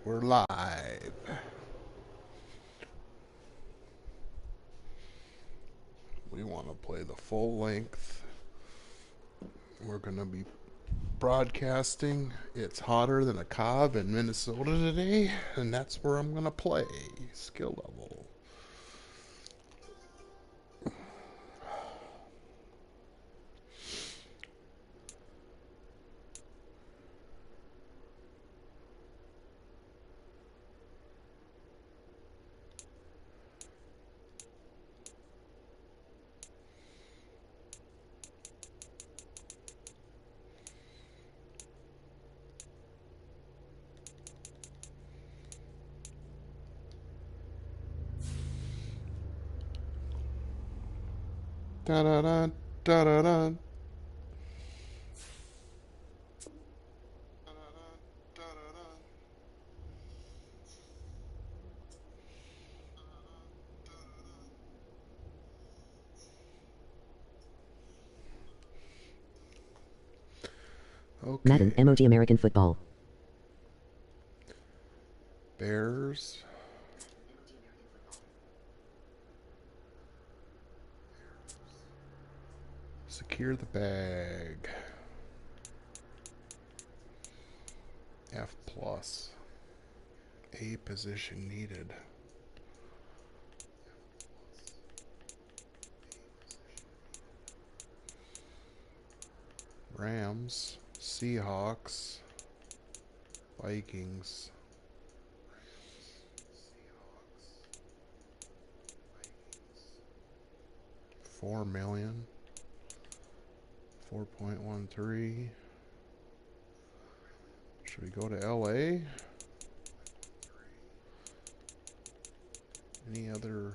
We're live. We want to play the full length. We're going to be broadcasting. It's hotter than a cob in Minnesota today, and that's where I'm going to play. Skill level. Da da da da da da. Okay. Madden, MOG American Football. Bears. Secure the bag. F plus. A position needed. Rams, Seahawks, Vikings. $4 million. 4.13. Should we go to LA? Any other?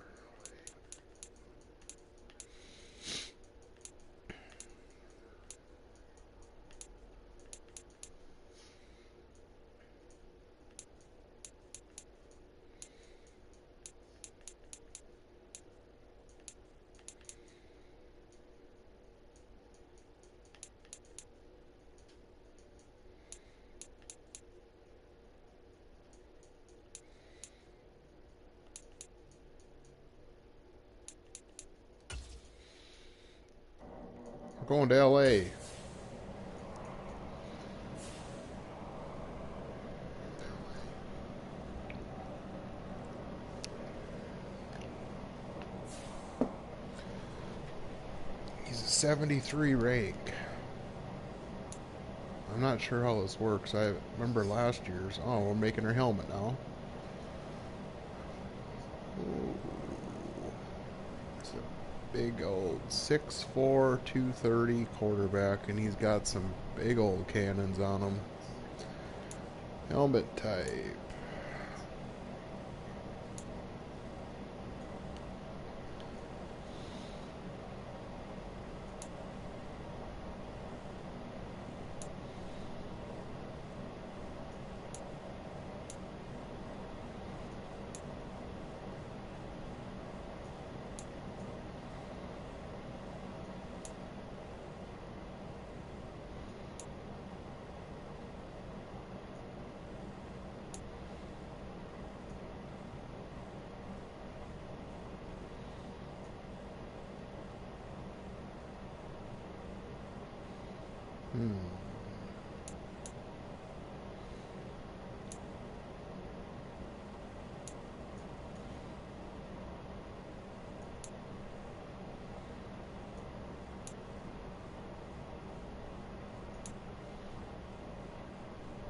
We're going to LA. He's a 73 rank. I'm not sure how this works. I remember last year's. Oh, we're making her helmet now. Ooh. It's a big old 6'4", 230 quarterback, and he's got some big old cannons on him. Helmet type.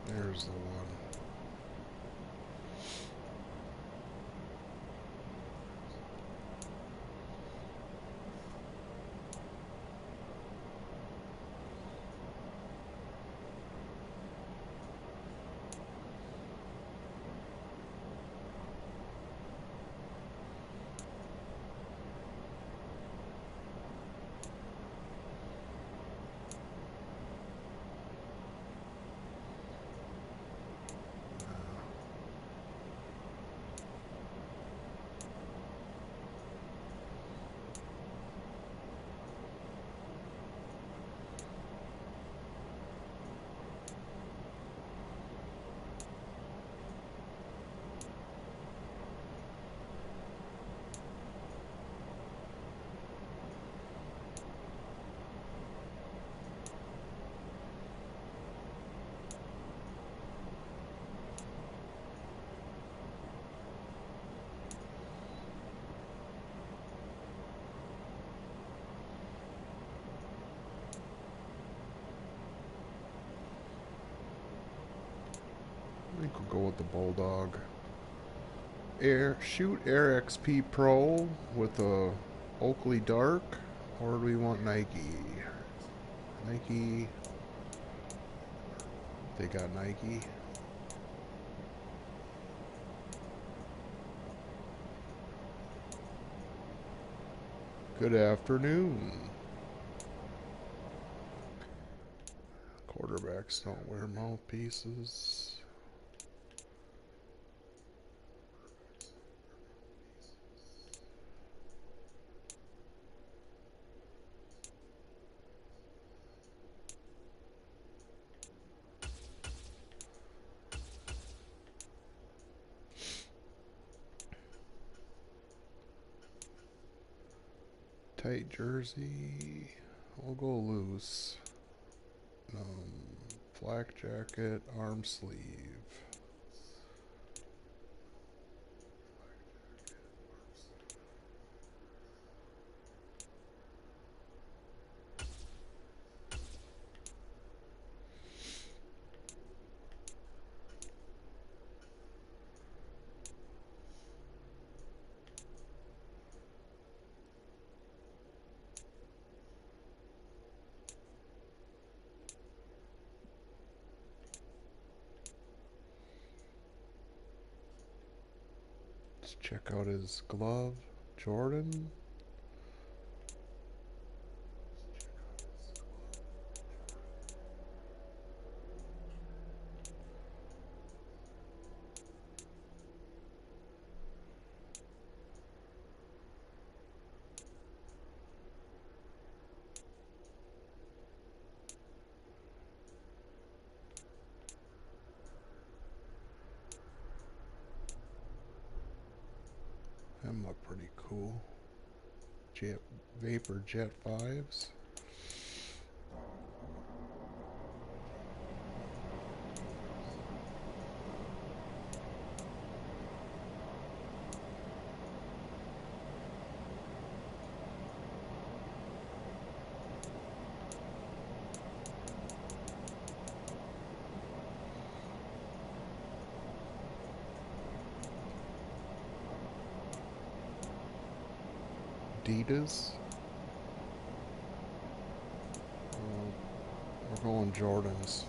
There's the one. with the Bulldog. Shoot Air XP Pro with a Oakley Dark, or do we want Nike? Nike. They got Nike. Good afternoon. Quarterbacks don't wear mouthpieces. Tight jersey. We'll go loose. Black jacket, arm sleeve. Let's check out his glove. Jordan. Them look pretty cool. Vapor Jet 5s. Adidas. We're going Jordans.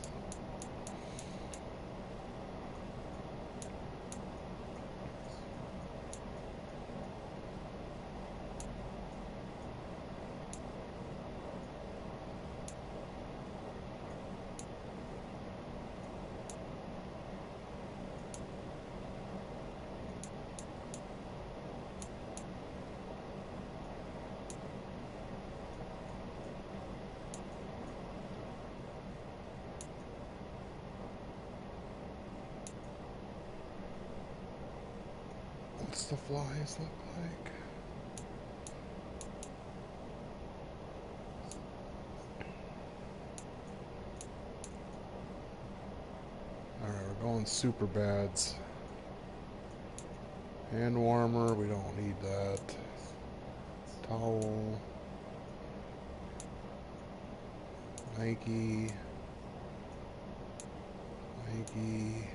What's the flies look like? Alright, we're going super bads. Hand warmer, we don't need that. Towel. Nike. Nike.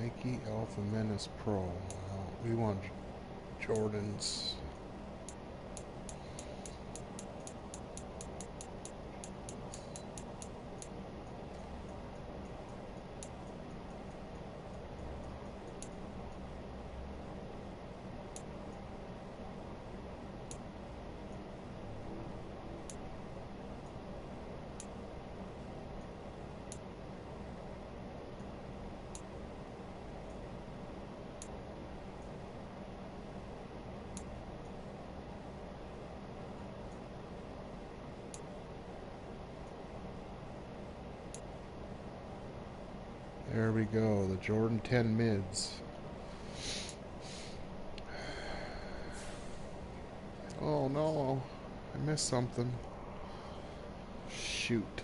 Nike Alpha Menace Pro. We want Jordans. There we go, the Jordan 10 mids. Oh no, I missed something. Shoot.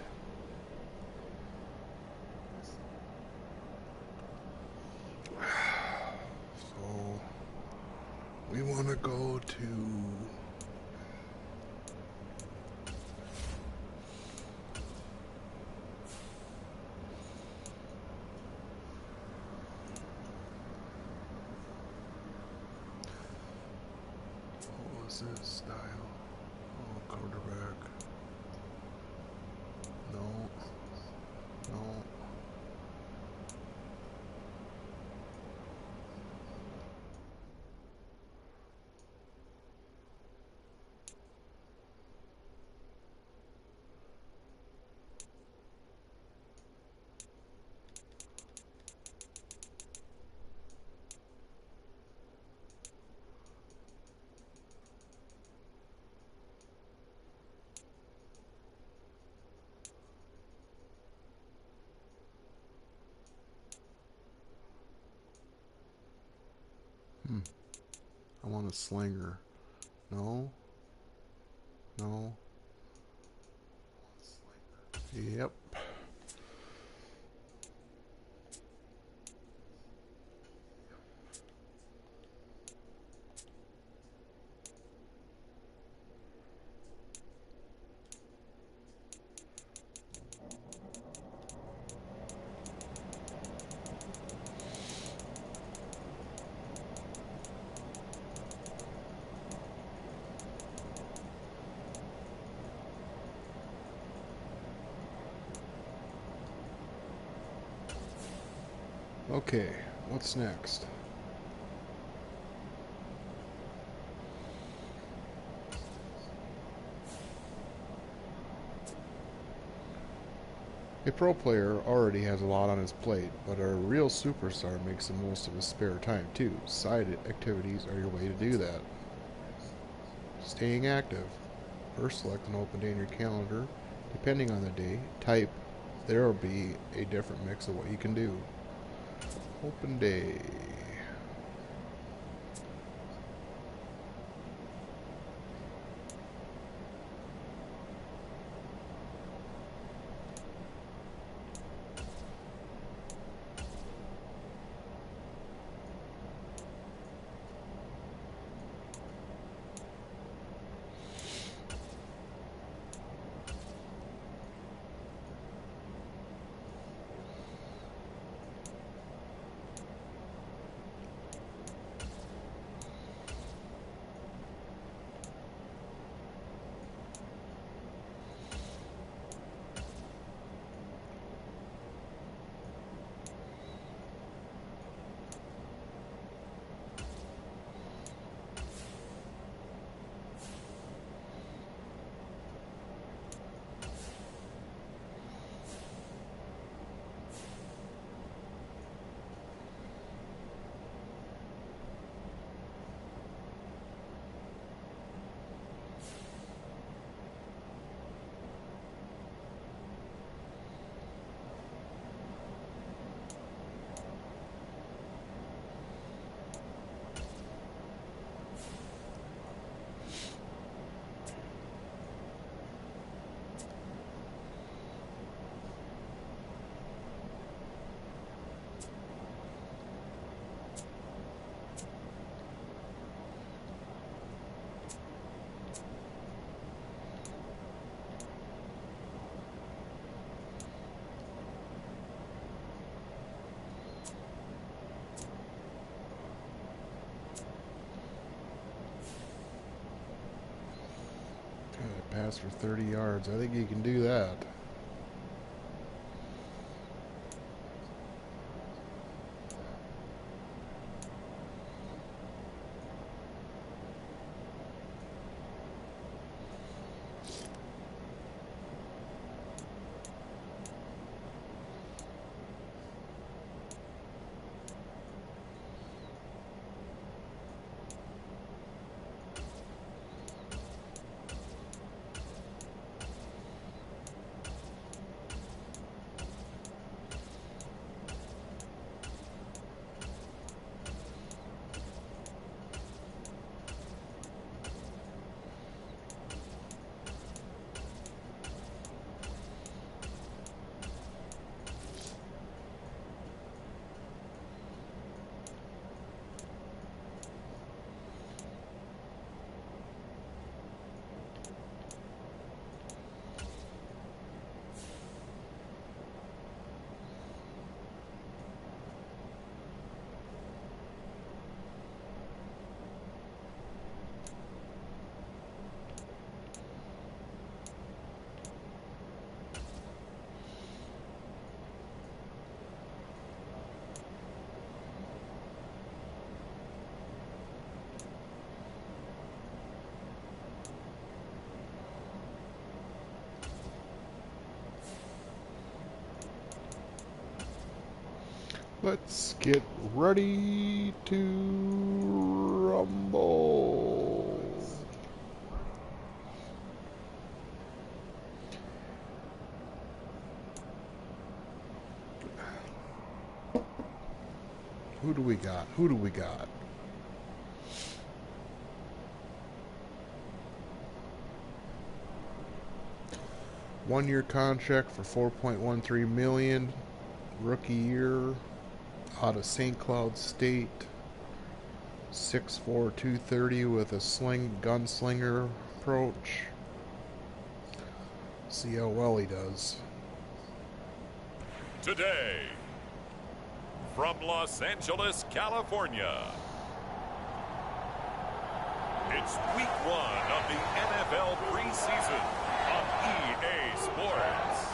So, we want to go to What's his style? Oh, quarterback. No. No. I want a slinger. No. No. Yep. Okay, what's next? A pro player already has a lot on his plate, but a real superstar makes the most of his spare time too. Side activities are your way to do that. Staying active. First, select an open day in your calendar. Depending on the day, type. There will be a different mix of what you can do. Open day. Pass for 30 yards. I think you can do that. Let's get ready to rumble. Who do we got? Who do we got? One-year contract for $4.13 million. Rookie year out of St. Cloud State. 6'4", 230 with a gunslinger approach. See how well he does. Today, from Los Angeles, California, it's week 1 of the NFL preseason on EA Sports.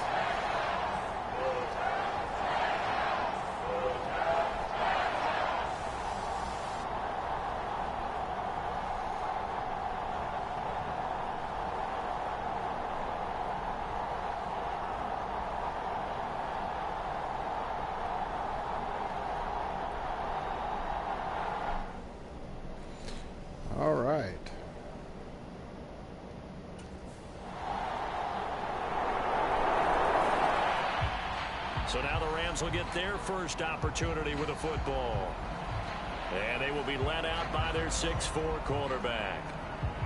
All right. So now the Rams will get their first opportunity with a football. And they will be led out by their 6'4" quarterback.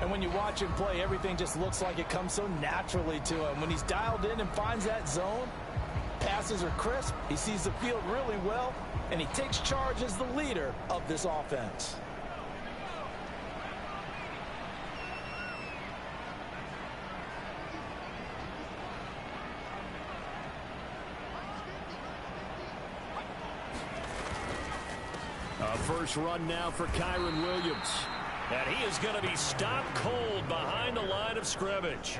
And when you watch him play, everything just looks like it comes so naturally to him. When he's dialed in and finds that zone, passes are crisp, he sees the field really well, and he takes charge as the leader of this offense. First run now for Kyren Williams. And he is going to be stopped cold behind the line of scrimmage.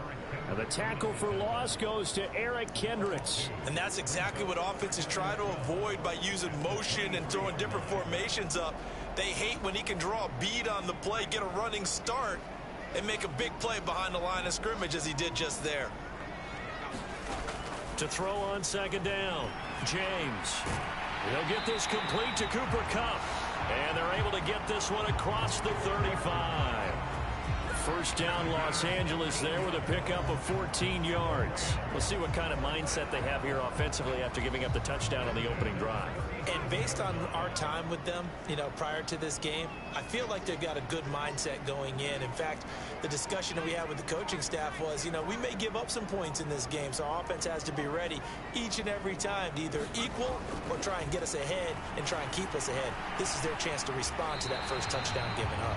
And the tackle for loss goes to Eric Kendricks. And that's exactly what offenses try to avoid by using motion and throwing different formations up. They hate when he can draw a bead on the play, get a running start, and make a big play behind the line of scrimmage as he did just there. To throw on second down, James. He'll get this complete to Cooper Kupp. And they're able to get this one across the 35. First down, Los Angeles there with a pickup of 14 yards. We'll see what kind of mindset they have here offensively after giving up the touchdown on the opening drive. And based on our time with them, prior to this game, I feel like they've got a good mindset going in. In fact, the discussion that we had with the coaching staff was, we may give up some points in this game, so our offense has to be ready each and every time to either equal or try and get us ahead and try and keep us ahead. This is their chance to respond to that first touchdown given up.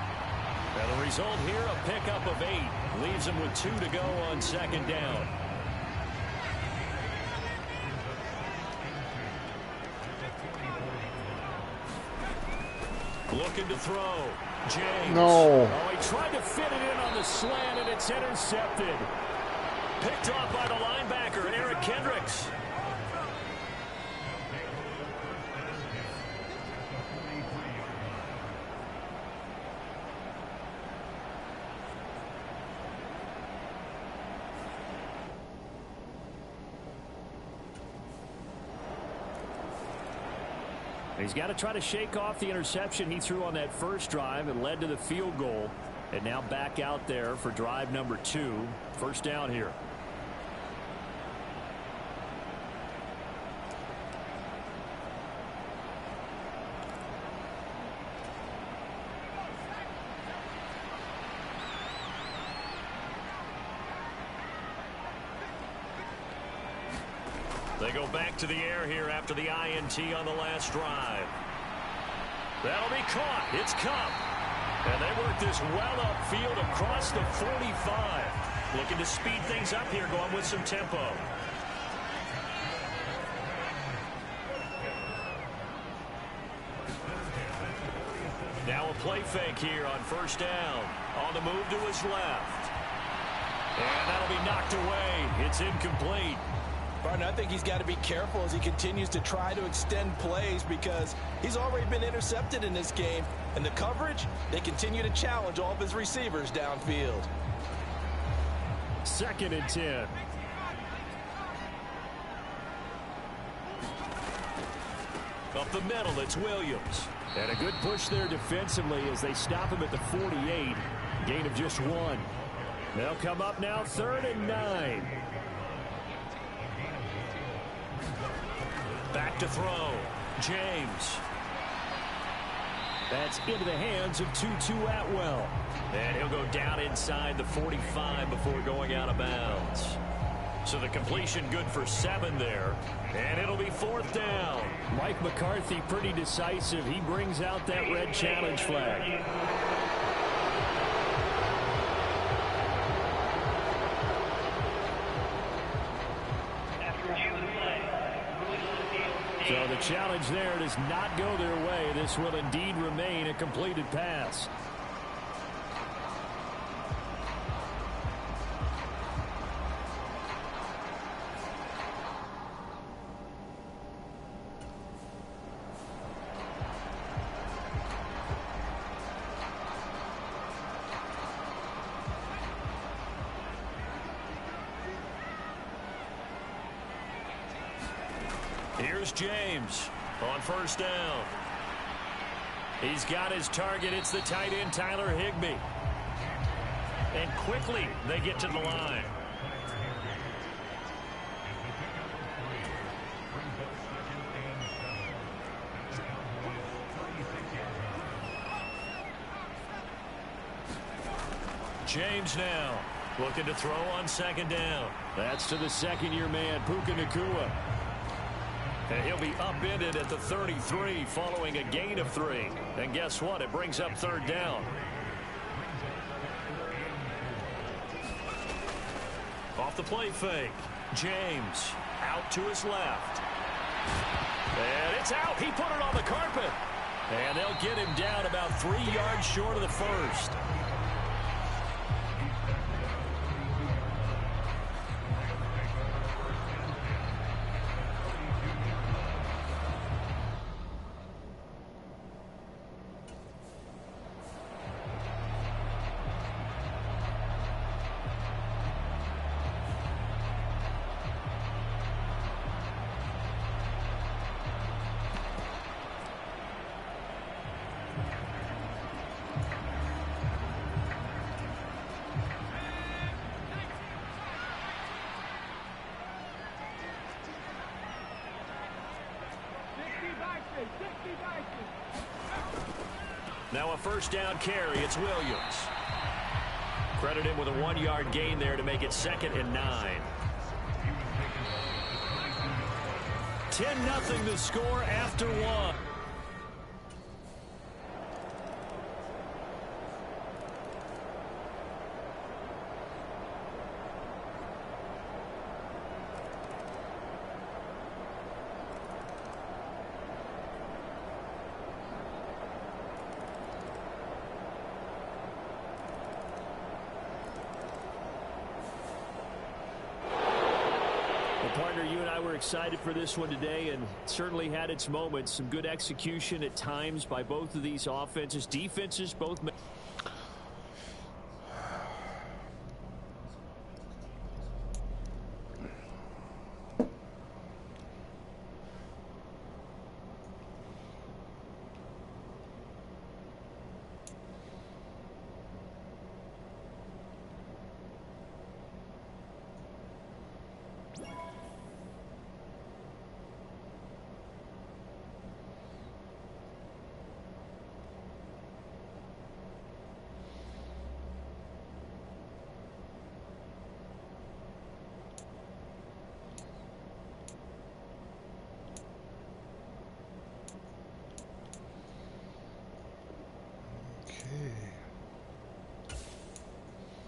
And the result here, a pickup of 8. Leaves them with 2 to go on second down. Looking to throw. James. No. Oh, he tried to fit it in on the slant, and it's intercepted. Picked off by the linebacker, Eric Kendricks. He's got to try to shake off the interception he threw on that first drive and led to the field goal. And now back out there for drive number 2. First down here. They go back to the air here after the INT on the last drive. That'll be caught. It's Kupp. And they work this well upfield across the 45. Looking to speed things up here, going with some tempo. Now a play fake here on first down. On the move to his left. And that'll be knocked away. It's incomplete. Partner, I think he's got to be careful as he continues to try to extend plays because he's already been intercepted in this game. And the coverage, they continue to challenge all of his receivers downfield. 2nd and 10. A Up the middle, it's Williams. And a good push there defensively as they stop him at the 48. Gain of just 1. They'll come up now 3rd and 9. Back to throw. James. That's into the hands of Tutu Atwell. And he'll go down inside the 45 before going out of bounds. So the completion good for 7 there. And it'll be 4th down. Mike McCarthy pretty decisive. He brings out that red challenge flag. So the challenge there does not go their way. This will indeed remain a completed pass. Here's James on 1st down. He's got his target. It's the tight end, Tyler Higbee. And quickly they get to the line. James now looking to throw on 2nd down. That's to the 2nd-year man, Puka Nacua. And he'll be upended at the 33 following a gain of 3. And guess what? It brings up 3rd down. Off the play fake. James out to his left. And it's out. He put it on the carpet. And they'll get him down about 3 yards short of the 1st. Now a 1st down carry. It's Williams. Credit him with a 1-yard gain there to make it 2nd and 9. 10-0 the score after 1. Partner, you and I were excited for this one today, and certainly had its moments. Some good execution at times by both of these offenses. Defenses both.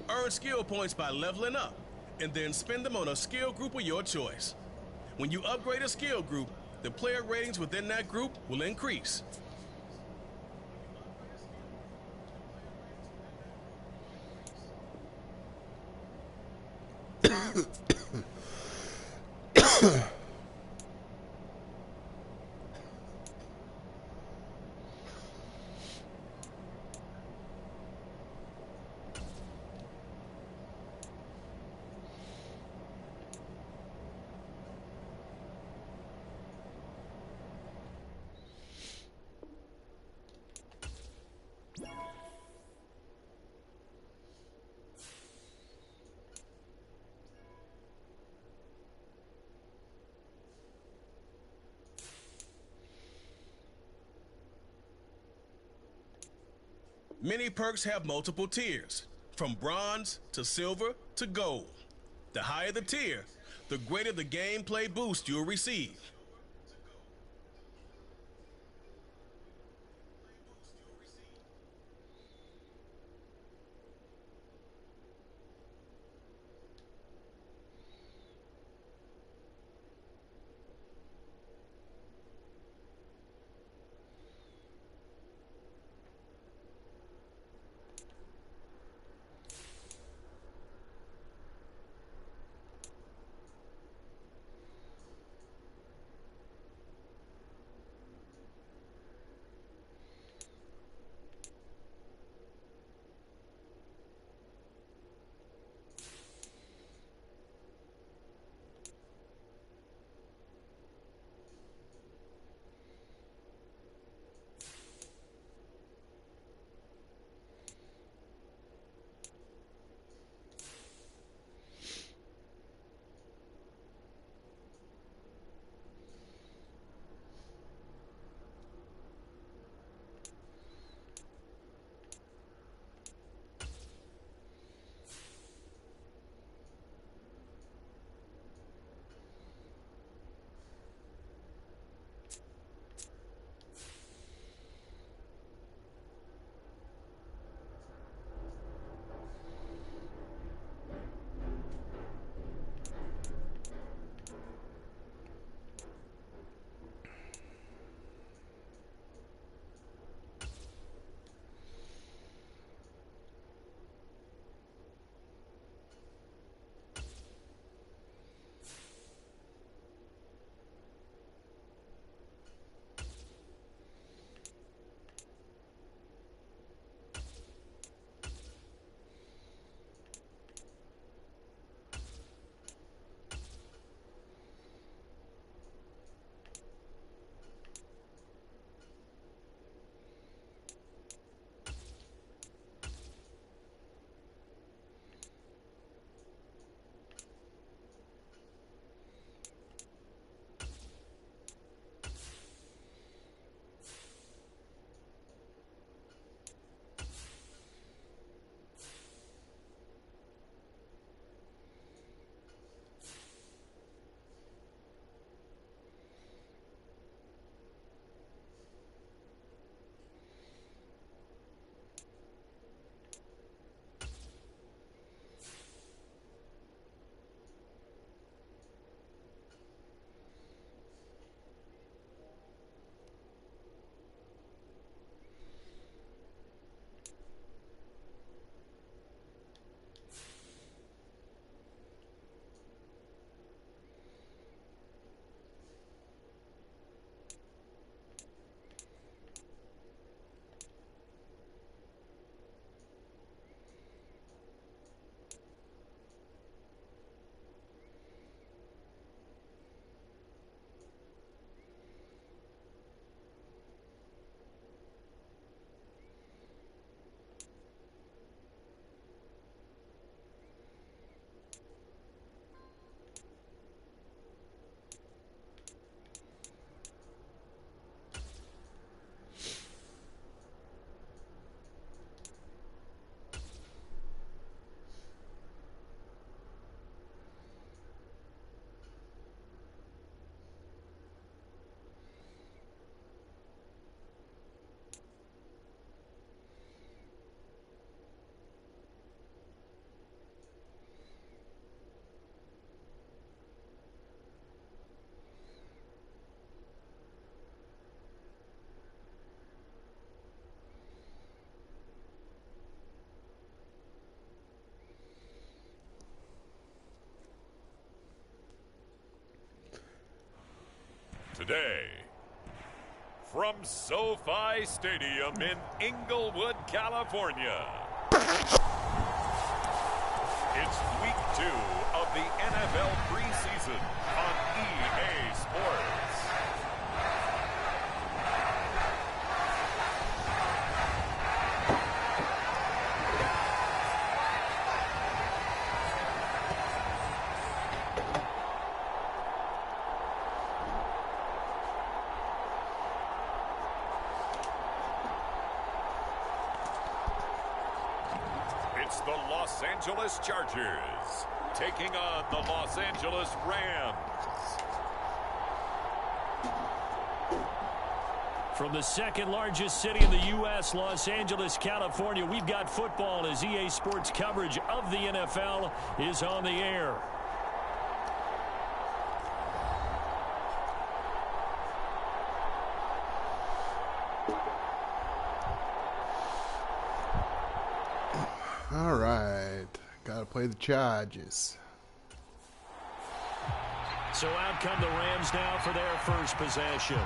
Earn skill points by leveling up, and then spend them on a skill group of your choice. When you upgrade a skill group, the player ratings within that group will increase. Many perks have multiple tiers, from bronze to silver to gold. The higher the tier, the greater the gameplay boost you'll receive. Today, from SoFi Stadium in Inglewood, California, it's week 2 of the NFL preseason on EA Sports. It's the Los Angeles Chargers taking on the Los Angeles Rams. From the second largest city in the U.S., Los Angeles, California, we've got football as EA Sports coverage of the NFL is on the air. All right. Got to play the Chargers. So out come the Rams now for their first possession.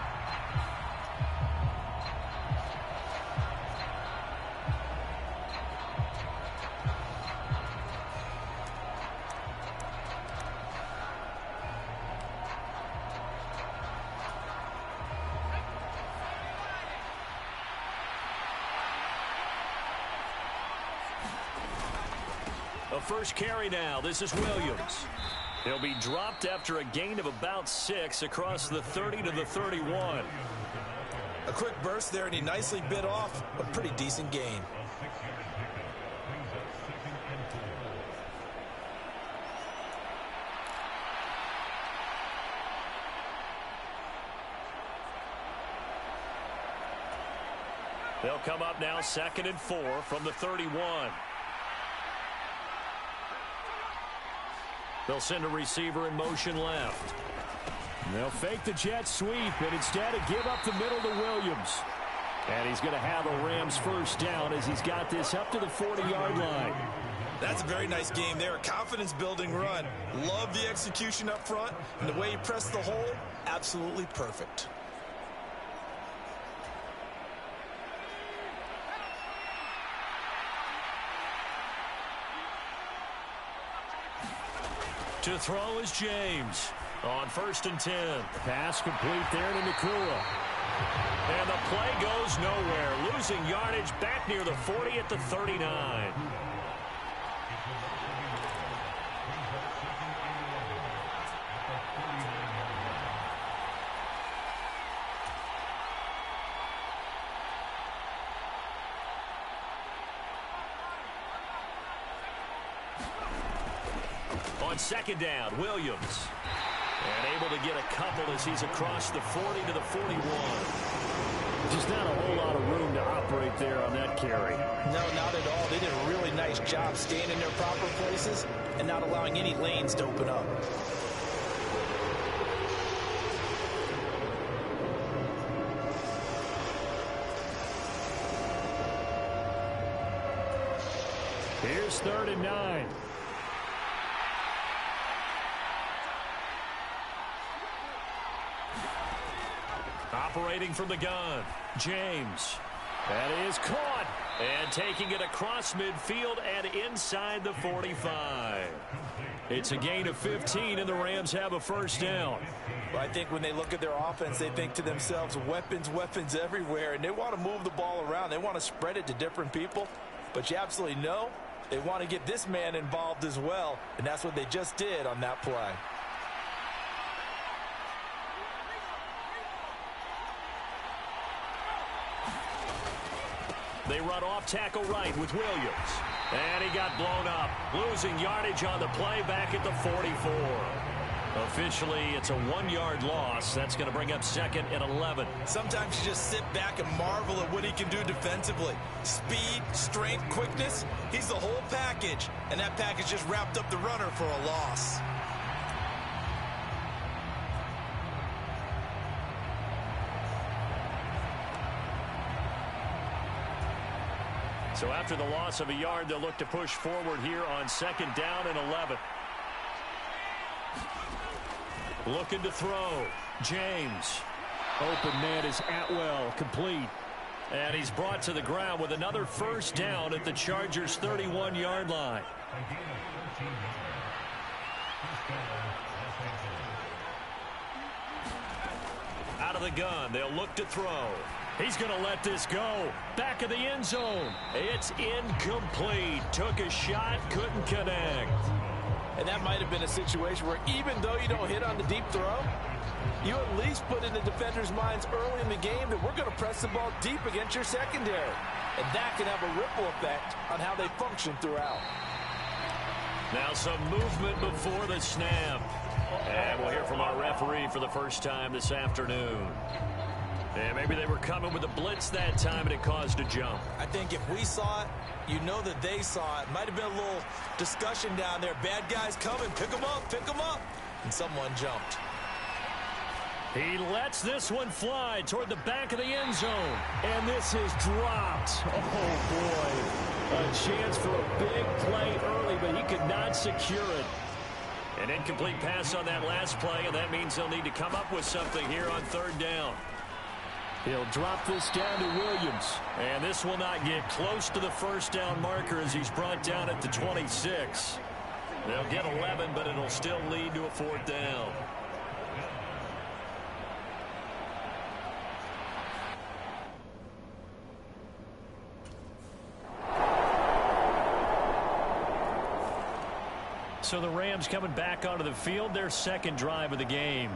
A first carry now. This is Williams. He'll be dropped after a gain of about 6 across the 30 to the 31. A quick burst there, and he nicely bit off a pretty decent gain. They'll come up now 2nd and 4 from the 31. They'll send a receiver in motion left. They'll fake the jet sweep, and instead give up the middle to Williams. And he's going to have a Rams first down as he's got this up to the 40-yard line. That's a very nice game there. A confidence-building run. Love the execution up front, and the way he pressed the hole, absolutely perfect. To throw is James. On 1st and 10. Pass complete there to Nakua. And the play goes nowhere. Losing yardage back near the 40 at the 39. On 2nd down, Williams. And able to get a couple as he's across the 40 to the 41. Just not a whole lot of room to operate there on that carry. No, not at all. They did a really nice job staying in their proper places and not allowing any lanes to open up. Here's 3rd and 9. Operating from the gun, James. That is caught. And taking it across midfield and inside the 45. It's a gain of 15, and the Rams have a first down. Well, I think when they look at their offense, they think to themselves, weapons, weapons everywhere, and they want to move the ball around. They want to spread it to different people. But you absolutely know they want to get this man involved as well, and that's what they just did on that play. They run off tackle right with Williams. And he got blown up. Losing yardage on the play back at the 44. Officially, it's a 1-yard loss. That's going to bring up 2nd and 11. Sometimes you just sit back and marvel at what he can do defensively. Speed, strength, quickness. He's the whole package. And that package just wrapped up the runner for a loss. So after the loss of a yard, they'll look to push forward here on 2nd down and 11. Looking to throw. James. Open man is Atwell. Complete. And he's brought to the ground with another first down at the Chargers' 31-yard line. Out of the gun, they'll look to throw. He's going to let this go. Back of the end zone. It's incomplete. Took a shot, couldn't connect. And that might have been a situation where even though you don't hit on the deep throw, you at least put in the defenders' minds early in the game that we're going to press the ball deep against your secondary. And that can have a ripple effect on how they function throughout. Now some movement before the snap. And we'll hear from our referee for the first time this afternoon. And maybe they were coming with a blitz that time and it caused a jump. I think if we saw it, you know that they saw it. Might have been a little discussion down there. Bad guys coming. Pick them up. Pick them up. And someone jumped. He lets this one fly toward the back of the end zone. And this is dropped. Oh, boy. A chance for a big play early, but he could not secure it. An incomplete pass on that last play, and that means they'll need to come up with something here on third down. He'll drop this down to Williams. And this will not get close to the first down marker as he's brought down at the 26. They'll get 11, but it'll still lead to a fourth down. So the Rams coming back onto the field, their second drive of the game.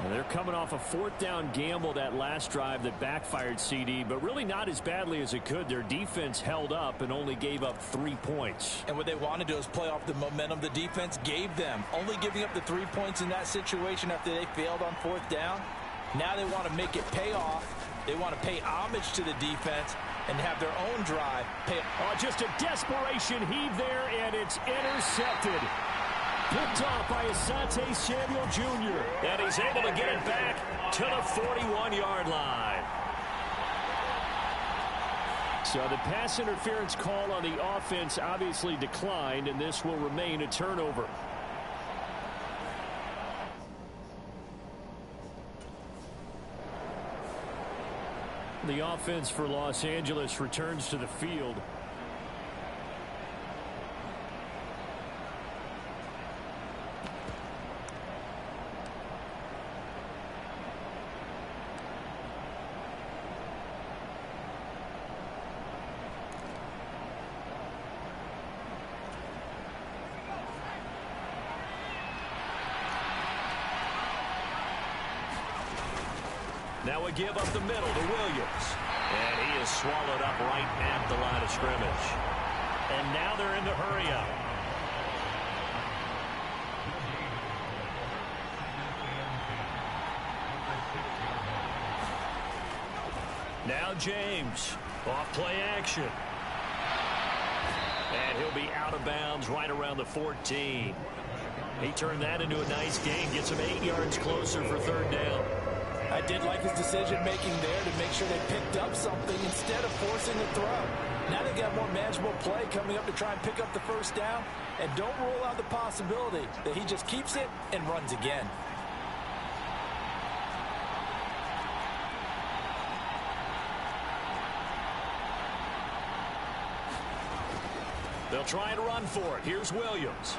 And they're coming off a fourth down gamble that last drive that backfired, CD, but really not as badly as it could. Their defense held up and only gave up 3 points. And what they want to do is play off the momentum the defense gave them. Only giving up the 3 points in that situation after they failed on fourth down. Now they want to make it pay off. They want to pay homage to the defense and have their own drive pay. Oh, just a desperation heave there, and it's intercepted. Picked off by Asante Samuel Jr. And he's able to get it back to the 41-yard line. So the pass interference call on the offense obviously declined, and this will remain a turnover. The offense for Los Angeles returns to the field. Now a give up the middle to Williams. And he is swallowed up right at the line of scrimmage. And now they're in the hurry up. Now James. Off play action. And he'll be out of bounds right around the 14. He turned that into a nice gain. Gets him 8 yards closer for third down. I did like his decision-making there to make sure they picked up something instead of forcing the throw. Now they got more manageable play coming up to try and pick up the first down. And don't rule out the possibility that he just keeps it and runs again. They'll try and run for it. Here's Williams.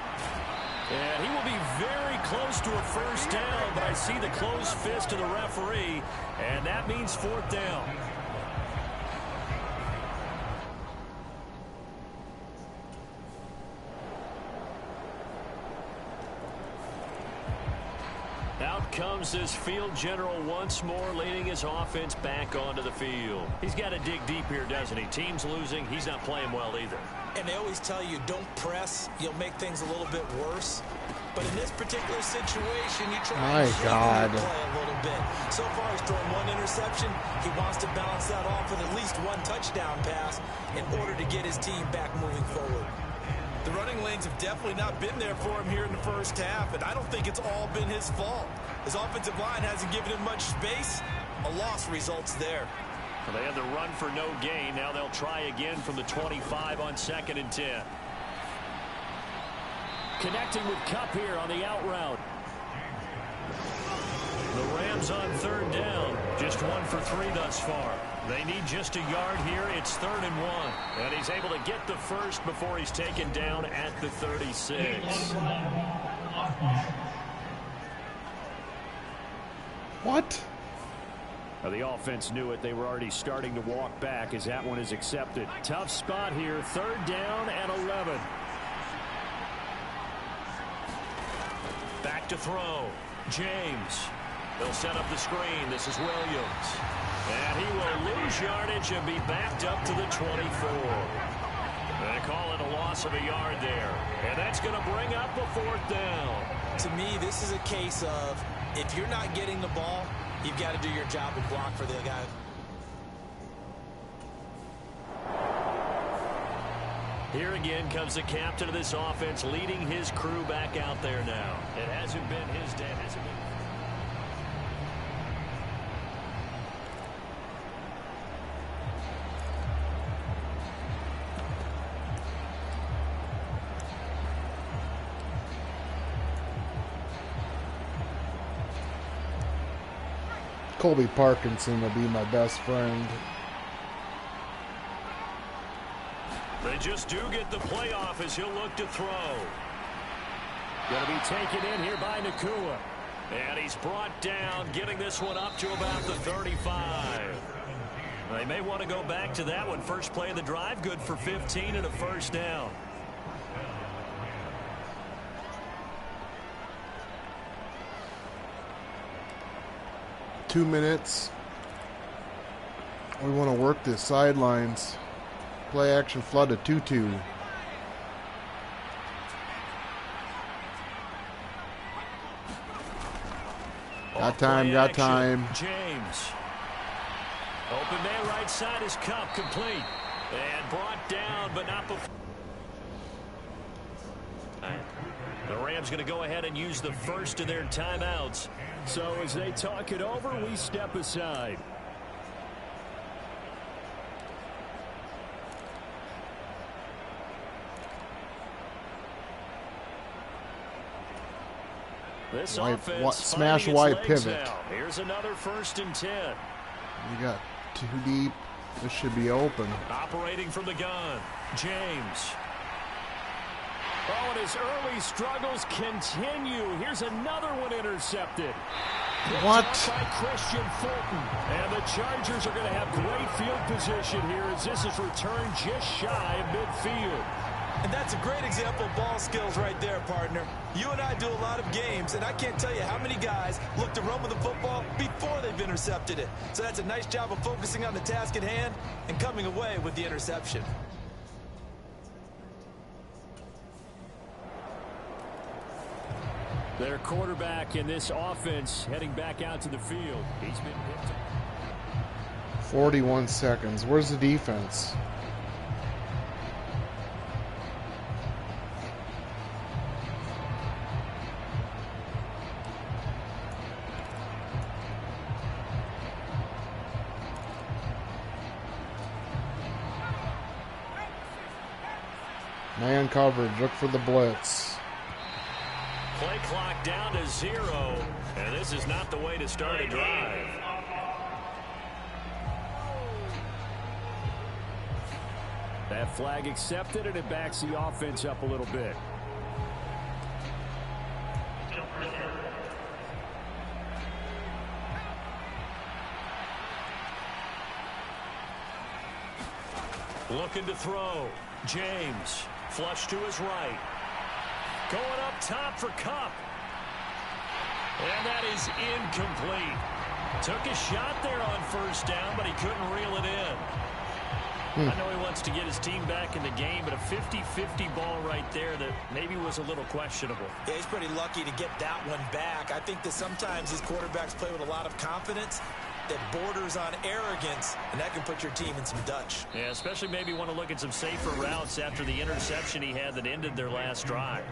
And he will be very close to a first down, but I see the closed fist of the referee, and that means fourth down. Out comes this field general once more, leading his offense back onto the field. He's got to dig deep here, doesn't he? Team's losing. He's not playing well either. And they always tell you, don't press. You'll make things a little bit worse. But in this particular situation, you try to play a little bit. So far, he's thrown one interception. He wants to balance that off with at least one touchdown pass in order to get his team back moving forward. The running lanes have definitely not been there for him here in the first half, and I don't think it's all been his fault. His offensive line hasn't given him much space. A loss results there. Well, they had the run for no gain. Now they'll try again from the 25 on 2nd and 10. Connecting with Kupp here on the out route. The Rams on third down. Just 1 for 3 thus far. They need just a yard here. It's 3rd and 1. And he's able to get the first before he's taken down at the 36. What? Now the offense knew it. They were already starting to walk back as that one is accepted. Tough spot here. 3rd down and 11. back to throw. James. He'll set up the screen. This is Williams. And he will lose yardage and be backed up to the 24. They call it a loss of a yard there. And that's going to bring up a 4th down. To me, this is a case of if you're not getting the ball, you've got to do your job and block for the guy. Here again comes the captain of this offense leading his crew back out there now. It hasn't been his day. It hasn't been. Colby Parkinson will be my best friend. They just do get the playoff as he'll look to throw. Going to be taken in here by Nacua. And he's brought down, getting this one up to about the 35. They may want to go back to that one. First play of the drive, good for 15 and a 1st down. Two minutes. We want to work the sidelines. Play action flood to 2-2. Got time, got action. time. James. Open man right side is Cup, complete. And brought down, but not before. The Rams going to go ahead and use the first of their timeouts. So as they talk it over, we step aside. This offense smash finding its wide legs pivot. now. Here's another 1st and 10. You got too deep. This should be open. Operating from the gun, James. Oh, and his early struggles continue. Here's another one intercepted. What? By Christian Fulton. And the Chargers are going to have great field position here as this is returned just shy of midfield. And that's a great example of ball skills right there, partner. You and I do a lot of games, and I can't tell you how many guys look to run with the football before they've intercepted it. So that's a nice job of focusing on the task at hand and coming away with the interception. Their quarterback in this offense heading back out to the field. He's been picked up. 41 seconds. Where's the defense? Man coverage. Look for the blitz. Play clock down to 0, and this is not the way to start a drive. That flag accepted, and it backs the offense up a little bit. Looking to throw. James. Flush to his right. Going up top for Cup. And that is incomplete. Took a shot there on 1st down, but he couldn't reel it in. I know he wants to get his team back in the game, but a 50-50 ball right there that maybe was a little questionable. Yeah, he's pretty lucky to get that one back. I think that sometimes these quarterbacks play with a lot of confidence that borders on arrogance, and that can put your team in some Dutch. Yeah, especially maybe want to look at some safer routes after the interception he had that ended their last drive.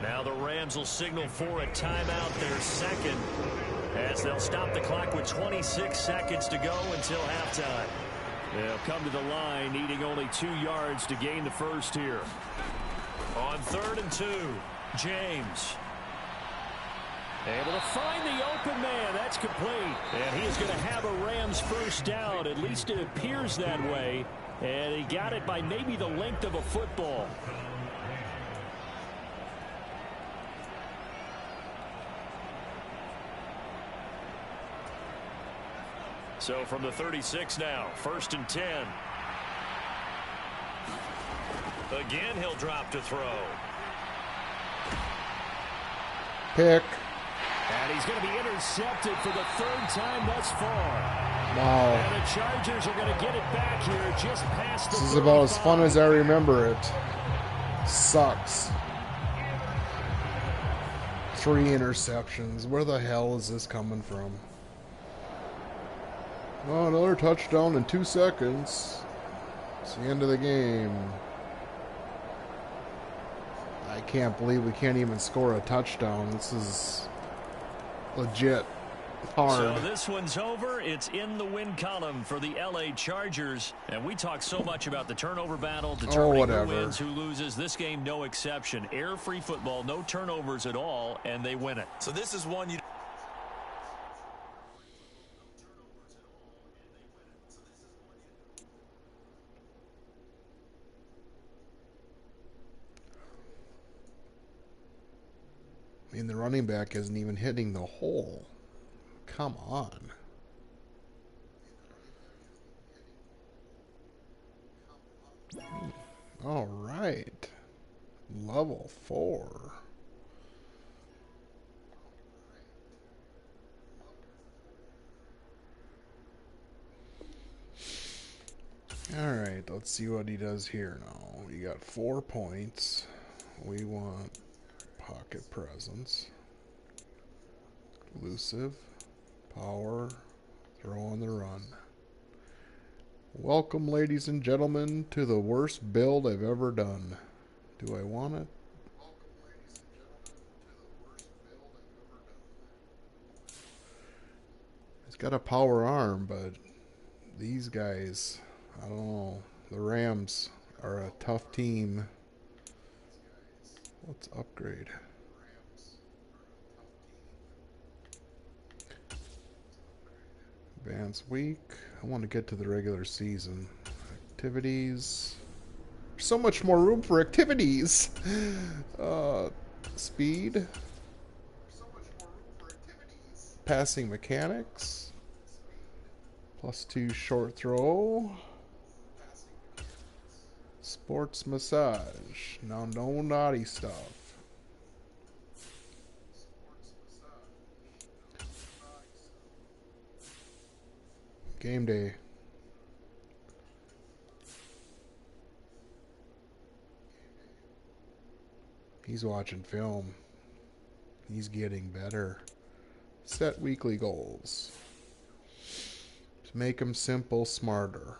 Now the Rams will signal for a timeout, their second, as they'll stop the clock with 26 seconds to go until halftime. They'll come to the line, needing only 2 yards to gain the first here. On 3rd and 2, James. Able to find the open man. That's complete. And he is going to have a Rams first down. At least it appears that way. And he got it by maybe the length of a football. So from the 36 now, 1st and 10. Again, he'll drop to throw. Pick. And he's going to be intercepted for the third time thus far. Wow. And the Chargers are going to get it back here just past the This is about as fun 35. as I remember it. Sucks. 3 interceptions. Where the hell is this coming from? Oh, another touchdown in 2 seconds. It's the end of the game. I can't believe we can't even score a touchdown. This is legit hard. So this one's over. It's in the win column for the LA Chargers. And we talk so much about the turnover battle, determining who whatever. wins, who loses. This game, no exception. Air-free football, no turnovers at all, and they win it. So this is one you... I mean, the running back isn't even hitting the hole. Come on. All right. Level 4. All right, let's see what he does here now. We got 4 points. We want pocket presence, elusive, power, throw on the run. Welcome, ladies and gentlemen, to the worst build I've ever done. Do I want it? He's got a power arm, but these guys, I don't know. The Rams are a tough team. Let's upgrade. Advanced week. I want to get to the regular season. Activities. There's so much more room for activities. Speed. Passing mechanics. +2 short throw. Sports massage. Now, no naughty stuff. Game day. He's watching film. He's getting better. Set weekly goals. To make them simple, smarter.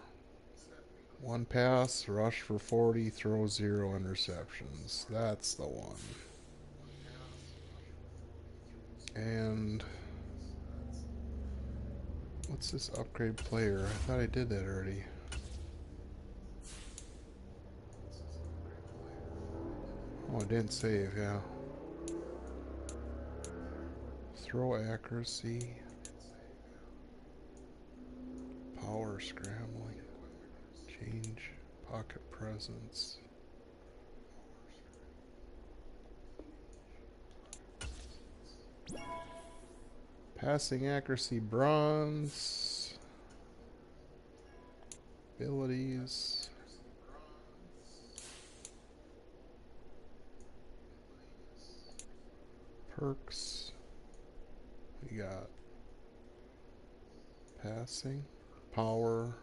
1 pass, rush for 40, throw 0 interceptions. That's the one. And what's this upgrade player? I thought I did that already. Oh, I didn't save, yeah. Throw accuracy. Power scrambling. Change pocket presence. Passing accuracy bronze. Abilities. Perks. We got passing, power,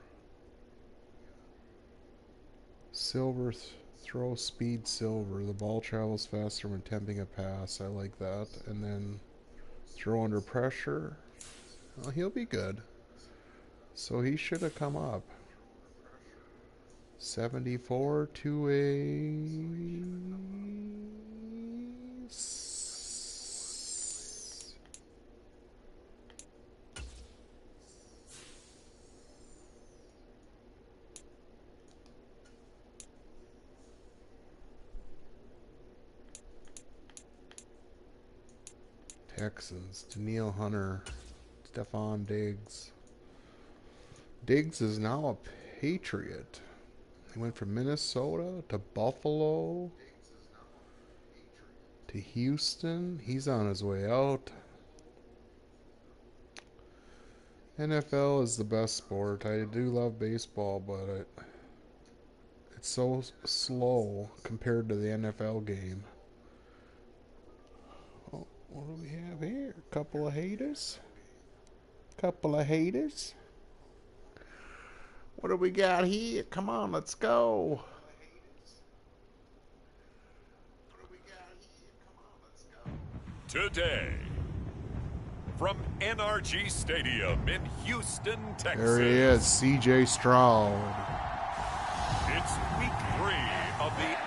silver throw speed silver. The ball travels faster when attempting a pass. I like that. And then throw under pressure. Well, he'll be good. So he should have come up. 74 to Texans. Danielle Hunter. Stephon Diggs. Diggs is now a Patriot. He went from Minnesota to Buffalo to Houston. He's on his way out. NFL is the best sport. I do love baseball, but it's so slow compared to the NFL game. What do we have here? A couple of haters. Couple of haters. What do we got here? Come on, let's go. Today, from NRG Stadium in Houston, Texas. There he is, CJ Stroud. It's week 3 of the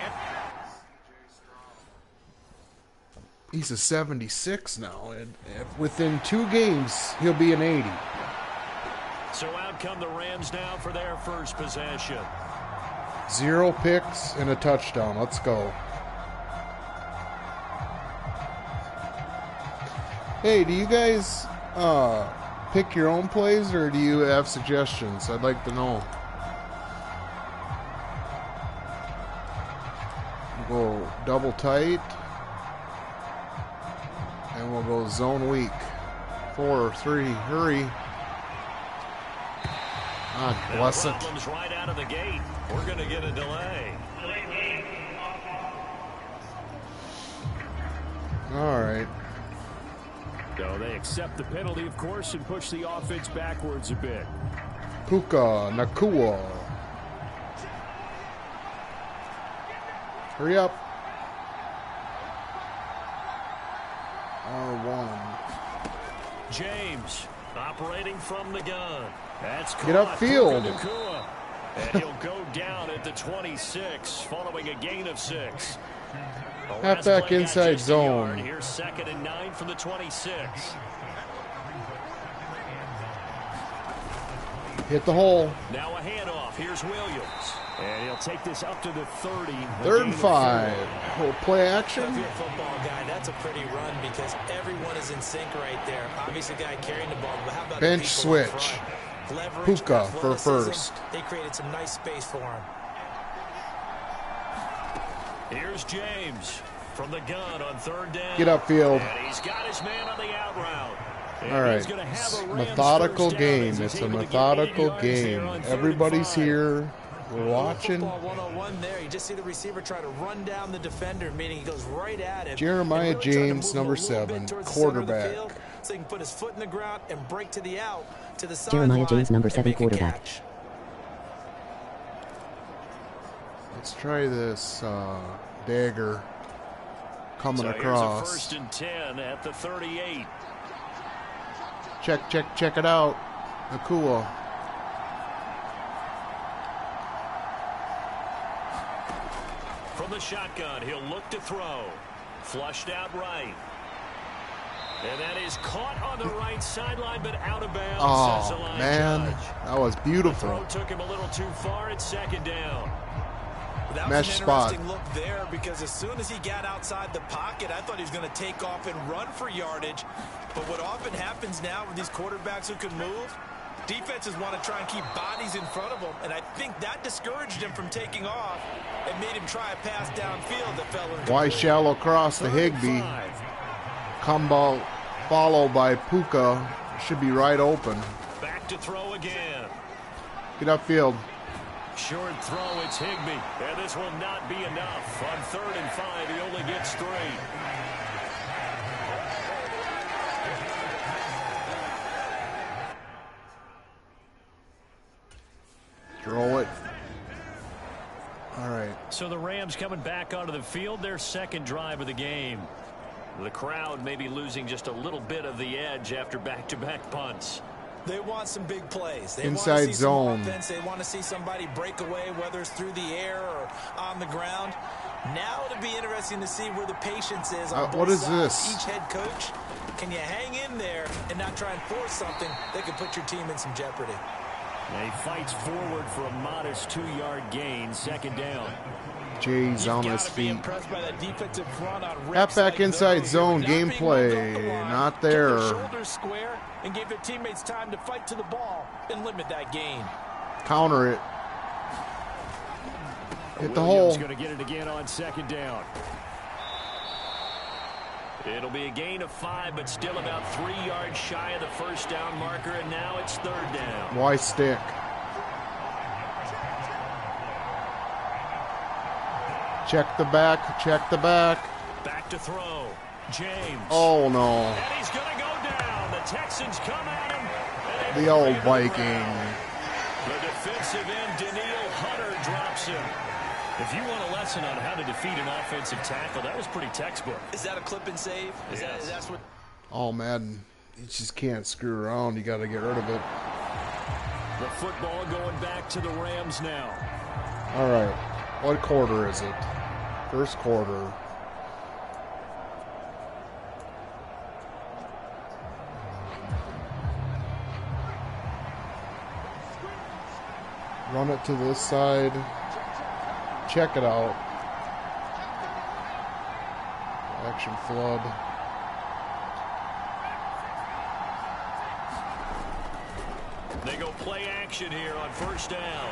He's a 76 now, and within 2 games, he'll be an 80. So out come the Rams now for their first possession. 0 picks and a touchdown. Let's go. Hey, do you guys pick your own plays, or do you have suggestions? I'd like to know. We'll go double tight, and we'll go zone weak. 4, 3, hurry. God bless it. Problems right out of the gate. We're going to get a delay. All right. So they accept the penalty, of course, and push the offense backwards a bit. Puka Nakua. Hurry up. R1. James operating from the gun. That's Get upfield. Nakua. And he'll go down at the 26 following a gain of 6. Halfback inside zone. Here's 2nd and 9 from the 26. Hit the hole. Now a handoff. Here's Williams. And he'll take this up to the 30. 3rd and 5. Whole play action. If you're a football guy, that's a pretty run because everyone is in sync right there. Obviously, the guy carrying the ball, but how about Bench the people in switch. front? Leverage, Puka for athleticism, first. They created some nice space for him. Here's James from the gun on 3rd down. Get upfield. And he's got his man on the out route. And All right. he's gonna have a Rams Methodical first down as game. he's It's a able to get 8 methodical yards here game. on 3rd and Everybody's 5. here. We're watching. Football 101 there. You just see the receiver try to run down the defender, meaning he goes right at him. Jeremiah and really trying to James, move him number a little bit 7, towards the center of the quarterback. field so he can put his foot in the ground and break to the out, to the Jeremiah sideline James, number and 7, make a quarterback. catch. Let's try this dagger coming So across. here's a 1st and 10 at the 38. Check it out. Nakua. From the shotgun, he'll look to throw. Flushed out right. And that is caught on the right sideline, but out of bounds, says the Oh, line man. judge. That was The beautiful. throw took him a little too far at 2nd down. That Mesh was an spot. interesting look there because as soon as he got outside the pocket, I thought he was going to take off and run for yardage. But what often happens now with these quarterbacks who can move, defenses want to try and keep bodies in front of them, and I think that discouraged him from taking off and made him try a pass downfield that fell incomplete. Why shallow cross to 3rd and Higbee. 5. Combo followed by Puka. Should be right open. Back to throw again. Get upfield. Short throw, it's Higbee. And this will not be enough. On 3rd and 5, he only gets 3. Throw it. All right. So the Rams coming back onto the field, their 2nd drive of the game. The crowd may be losing just a little bit of the edge after back-to-back punts. They want some big plays. They Inside want to see zone. Some offense. They want to see somebody break away, whether it's through the air or on the ground. Now it'll be interesting to see where the patience is on both what is sides. this? Each head coach, can you hang in there and not try and force something that could put your team in some jeopardy? And he fights forward for a modest 2-yard gain, 2nd down. Jay's on You've his gotta be feet. impressed by that defensive front on rips Halfback like inside those. zone Not being gameplay. moved off the line, Not kept there. their shoulders square and gave their teammates time to fight to the ball and limit that gain. Counter it. Hit the Williams hole. going to get it again on 2nd down. It'll be a gain of 5, but still about 3 yards shy of the 1st down marker, and now it's 3rd down. Why stick? Check the back. Check the back. Back to throw. James. Oh, no. And he's going to go down. The Texans come at him. The old Viking. The defensive end, Danielle Hunter, drops him. If you want a lesson on how to defeat an offensive tackle, that was pretty textbook. Is that a clip and save? That's what? Oh, Madden. You just can't screw around. You got to get rid of it. The football going back to the Rams now. All right. What quarter is it? First quarter. Run it to this side. Check it out. Action flood. They go play action here on first down.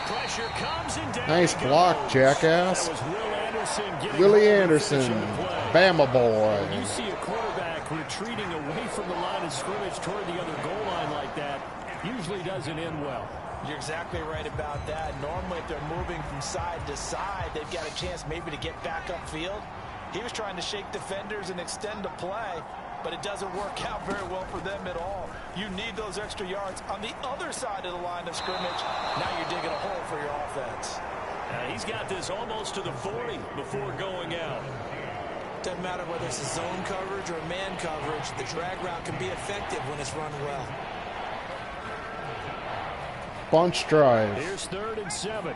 Pressure comes and down. Nice block, jackass. That was Will Anderson getting Willie home Anderson, and finishing the play. Bama boy. When you see a quarterback retreating away from the line of scrimmage toward the other goal line like that, usually doesn't end well. You're exactly right about that. Normally, if they're moving from side to side, they've got a chance maybe to get back upfield. He was trying to shake defenders and extend the play, but it doesn't work out very well for them at all. You need those extra yards on the other side of the line of scrimmage. Now you're digging a hole for your offense. He's got this almost to the 40 before going out. Doesn't matter whether it's a zone coverage or man coverage, the drag route can be effective when it's run well. Bunch drive. Here's 3rd and 7.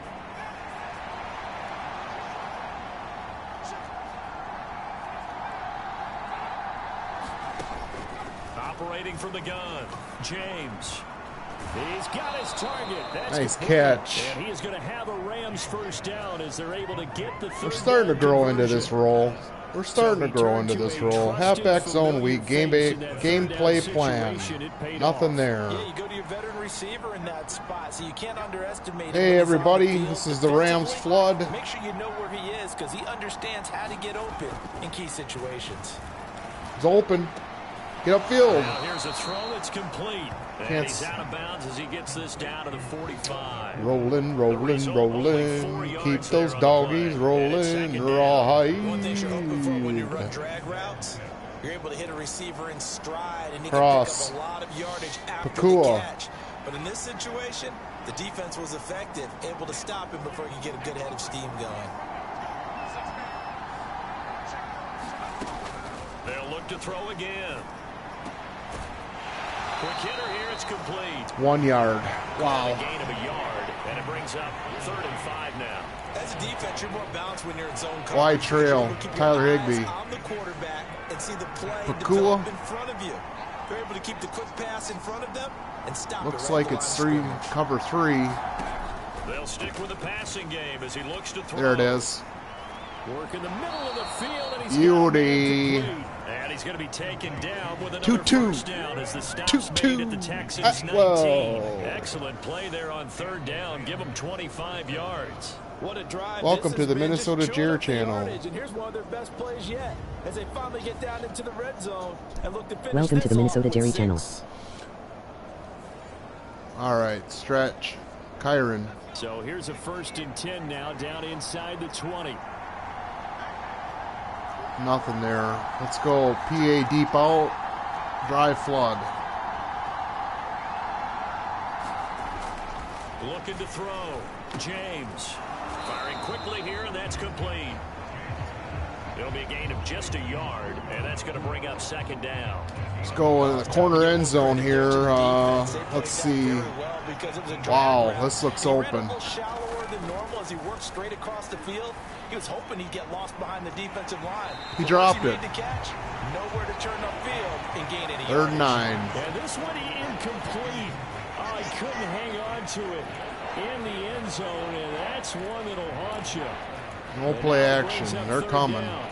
Operating from the gun, James. He's got his target. That's Nice complete. catch. And he is going to have a Rams first down as they're able to get the third We're starting to down grow into conversion. this role. We're starting to grow into this role. Halfback zone week, gameplay plan. Nothing there. Yeah, you go to your veteran receiver in that spot, so you can't underestimate him. Hey everybody, this is the Rams flood. Make sure you know where he is because he understands how to get open in key situations. It's open. Get upfield. Now here's a throw that's complete. And he's out of bounds as he gets this down to the 45. Rolling, rolling, rolling. Keep those doggies rolling. Rawhide. One thing you're hoping for when you run drag routes, you're able to hit a receiver in stride and he Cross. can pick up a lot of yardage after Pakua. the catch. But in this situation, the defense was effective, able to stop him before he could get a good head of steam going. They'll look to throw again. Quick hitter here, it's complete. 1 yard. Wow. A gain of a yard, and it brings up 3rd and 5 now. As a defense, you're more balanced when you're in zone coverage. Wide trail. Keep your Tyler eyes Higbee. on the quarterback and see the play Pakua. develop in front of you. You're able to keep the quick pass in front of them and stop Looks it right like at the it's line of scrimmage. cover 3. They'll stick with the passing game as he looks to throw. There it is. Work in the middle of the field, and he's Beauty. got it complete. And he's going to be taken down with another 2-2. first down as the stop's 2-2. made at the Texans 19. Whoa. Excellent play there on 3rd down. Give them 25 yards. What a drive. Welcome This to has the been just Minnesota chewing Jer up the channel. yardage, and here's one of their best plays yet as they finally get down into the red zone and look to finish Welcome to this the Minnesota off with Jerry 6. channel. All right, stretch. Kyron. So here's a 1st and 10 now, down inside the 20. Nothing there. Let's go. PA deep out. Drive flood. Looking to throw. James firing quickly here, and that's complete. It'll be a gain of just a yard, and that's going to bring up 2nd down. Let's go in the corner end zone here. Let's see. Wow, this looks He ran a open. little shallower than normal as he worked straight across the field. He was hoping he'd get lost behind the defensive line. He But dropped once it. Made the catch, nowhere to turn upfield and gain any 3rd and yardage. 9. And this one incomplete. Oh, he couldn't hang on to it in the end zone, and that's one that'll haunt you. No And play now it action. brings up They're 3rd coming. down.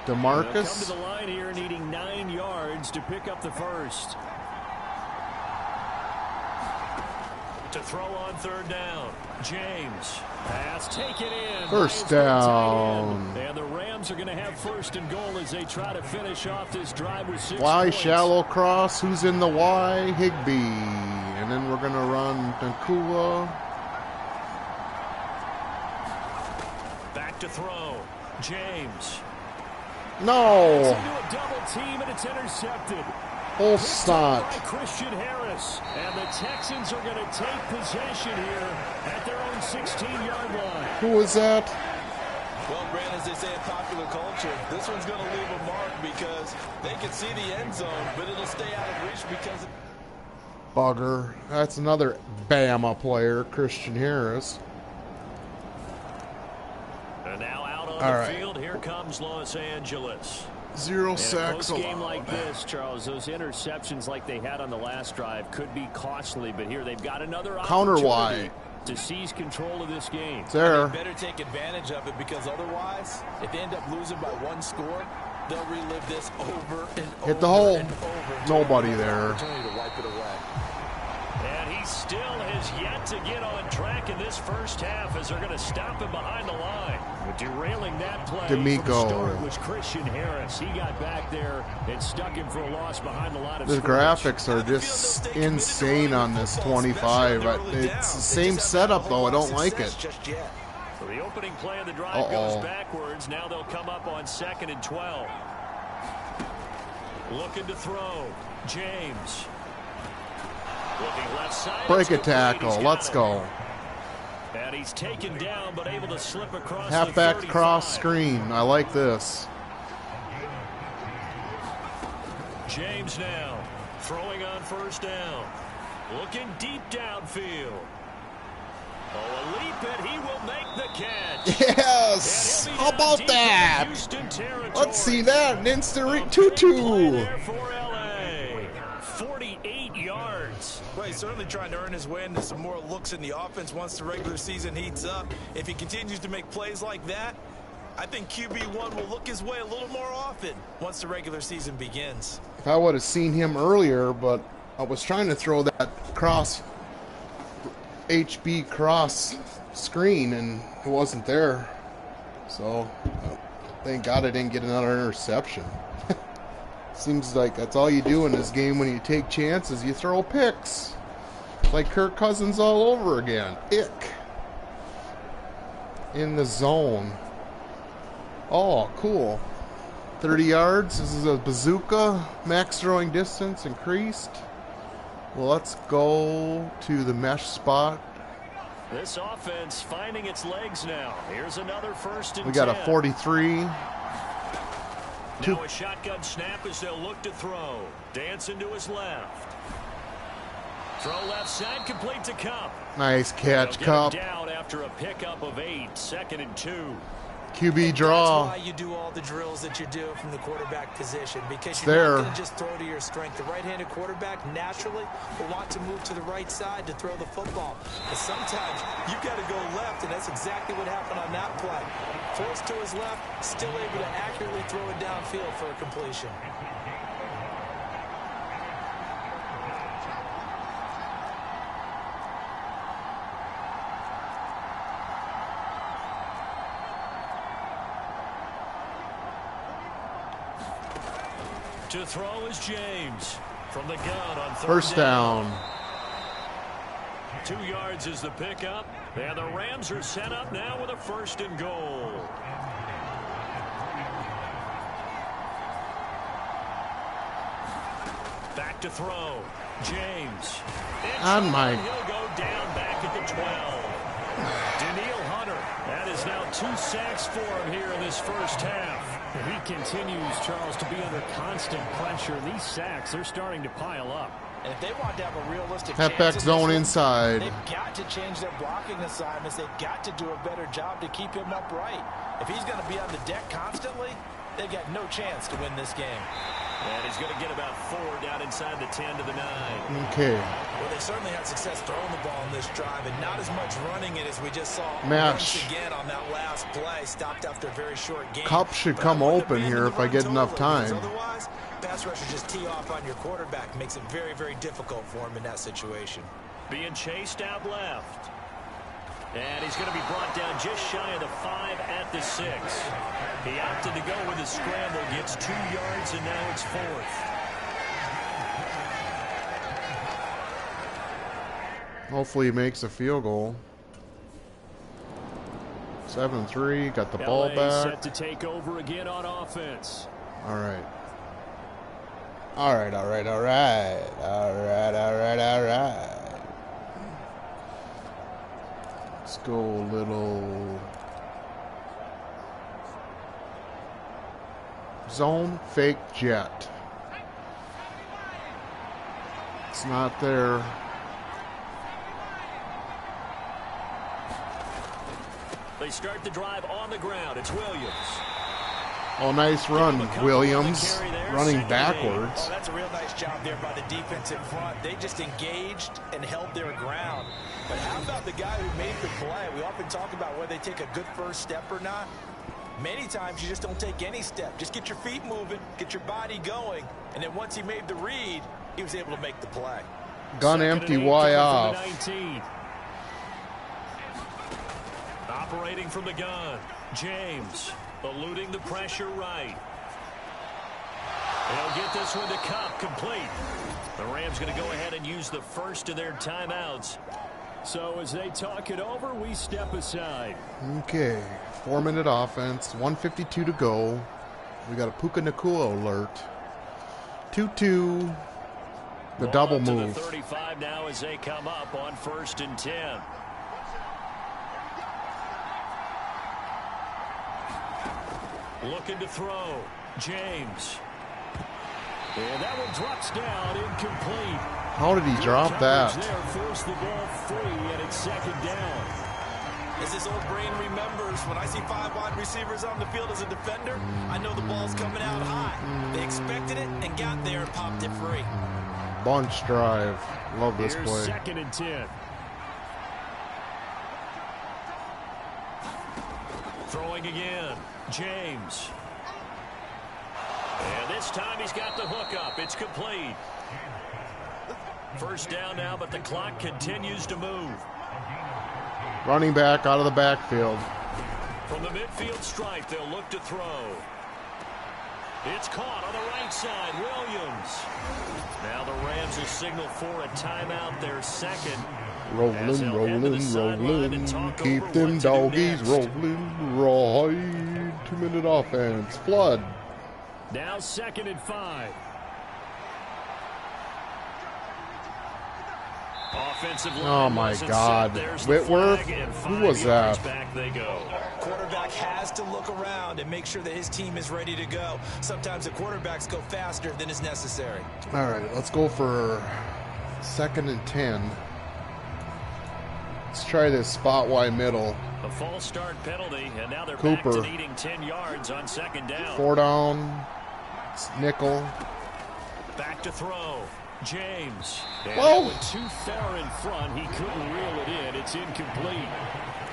They'll come to DeMarcus. the line here, needing 9 yards to pick up the first. To throw on 3rd down. James. Pass taken in. First by his tight down. end. And the Rams are going to have 1st and goal as they try to finish off this drive with 6 Y points. shallow cross. Who's in the Y? Higbee. And then we're going to run Nakua. Back to throw. James. No. Into a double team, and it's intercepted. Olstad. By Christian Harris. And the Texans are going to take possession here at their own 16-yard line. Who was that? Well, Brandon, as they say in popular culture, this one's going to leave a mark because they can see the end zone, but it'll stay out of reach because... Bugger. That's another Bama player, Christian Harris. And now out on All the right. field, here comes Los Angeles. 0 sacks In a close game allowed. like this, Charles, those interceptions like they had on the last drive could be costly, but here they've got another Counter opportunity wide. to seize control of this game. It's there. They better take advantage of it because otherwise, if they end up losing by one score, they'll relive this over and over. Hit the hole. and over until Nobody they have an there. opportunity to wipe it away. And he still has yet to get on track in this first half as they're going to stop him behind the line. But derailing that play D'Amico. from the start was Christian Harris. He got back there and stuck him for a loss behind the line of The scrimmage. graphics are just insane on this 25. It's the same setup, though. I don't like it. Just yet. So the opening play of the drive goes backwards. Now they'll come up on 2nd and 12. Looking to throw. James. Looking left side. Break It's a complete. tackle. He's got Let's it. go. And he's taken down, but able to slip across Halfback the 35. cross screen. I like this. James now throwing on 1st down. Looking deep downfield. Oh, a leap, and he will make the catch. Yes! And he'll be How down about deep in that? Houston territory. Let's see that. An instant A big play tutu. there for LA. 48 yards. Well, he's certainly trying to earn his way into some more looks in the offense once the regular season heats up. If he continues to make plays like that, I think QB1 will look his way a little more often once the regular season begins. If I would have seen him earlier, but I was trying to throw that HB cross screen, and it wasn't there. So, thank God I didn't get another interception. Seems like that's all you do in this game when you take chances. You throw picks. Like Kirk Cousins all over again. Ick. In the zone. Oh, cool. 30 yards. This is a bazooka. Max throwing distance increased. Well, let's go to the mesh spot. This offense finding its legs now. Here's another 1st and 10. We got a 43. Now a shotgun snap as they'll look to throw. Dancing to his left. Throw left side, complete to Cup. Nice catch, They'll Cup. get him down after a pickup of 8. 2nd and 2. QB draw. That's why you do all the drills that you do from the quarterback position, because It's you're there. not going to just throw to your strength. The right-handed quarterback naturally will want to move to the right side to throw the football. But sometimes you've got to go left, and that's exactly what happened on that play. Forced to his left, still able to accurately throw it downfield for a completion. To throw is James from the gun on 3rd First down. 2 yards is the pickup. And the Rams are set up now with a 1st and goal. Back to throw. James. On my- He'll go down back at the 12. Daniil Hunter. That is now 2 sacks for him here in this first half. He continues, Charles, to be under constant pressure. These sacks, they're starting to pile up. And if they want to have a realistic Halfback chance in this zone one, inside. they've got to change their blocking assignments. They've got to do a better job to keep him upright. If he's going to be on the deck constantly, they've got no chance to win this game. And he's going to get about 4 down inside the 10 to the 9. Okay. Well, they certainly had success throwing the ball in this drive, and not as much running it as we just saw Mash. once again on that last play. Stopped after a very short game. Cup should But come I wouldn't open abandon here the if I run get enough totally, because time. Otherwise, pass rushers just tee off on your quarterback. Makes it very, very difficult for him in that situation. Being chased out left. And he's going to be brought down just shy of the 5 at the 6. He opted to go with a scramble, gets 2 yards, and now it's 4th. Hopefully he makes a field goal. 7-3. Got the ball LA back. set to take over again on offense. All right. All right. Let's go a little zone fake jet. It's not there. They start the drive on the ground. It's Williams. Oh, nice run, Williams. Running backwards. Oh, that's a real nice job there by the defense in front. They just engaged and held their ground. But how about the guy who made the play? We often talk about whether they take a good first step or not. Many times you just don't take any step. Just get your feet moving, get your body going, and then once he made the read, he was able to make the play. Gun empty, Y off. Operating from the gun, James eluding the pressure right. They'll get this one to Cup, complete. The Rams going to go ahead and use the first of their timeouts. So as they talk it over, we step aside. Okay, 4-minute offense, 1:52 to go. We got a Puka Nacua alert. 2-2. The double Ball up move. to the 35 now as they come up on 1st and 10. Looking to throw. James. And that one drops down, incomplete. How did he drop that? There, force the ball free, and it's 2nd down. As this old brain remembers, when I see 5 wide receivers on the field as a defender, I know the ball's coming out high. They expected it and got there and popped it free. Bunch drive. Love this Here's play. 2nd and 10. Throwing again. James. And this time he's got the hook up. It's complete. 1st down now, but the clock continues to move. Running back out of the backfield. From the midfield stripe, they'll look to throw. It's caught on the right side. Williams. Now the Rams will signal for a timeout, their 2nd. Rolling. Keep them doggies rolling. Right. 2-minute offense. Flood. Now 2nd and 5. Offensive line. Oh my wasn't God. set. There's the Whitworth? flag, and Who 5 was yards that? Back they go. Quarterback has to look around and make sure that his team is ready to go. Sometimes the quarterbacks go faster than is necessary. All right, let's go for 2nd and 10. Let's try this spot Y middle. A false start penalty, and now they're Cooper. back to needing 10 yards on 2nd down. 4 down. It's nickel. Back to throw. James. And Whoa. that went too far in front. He couldn't reel it in. It's incomplete.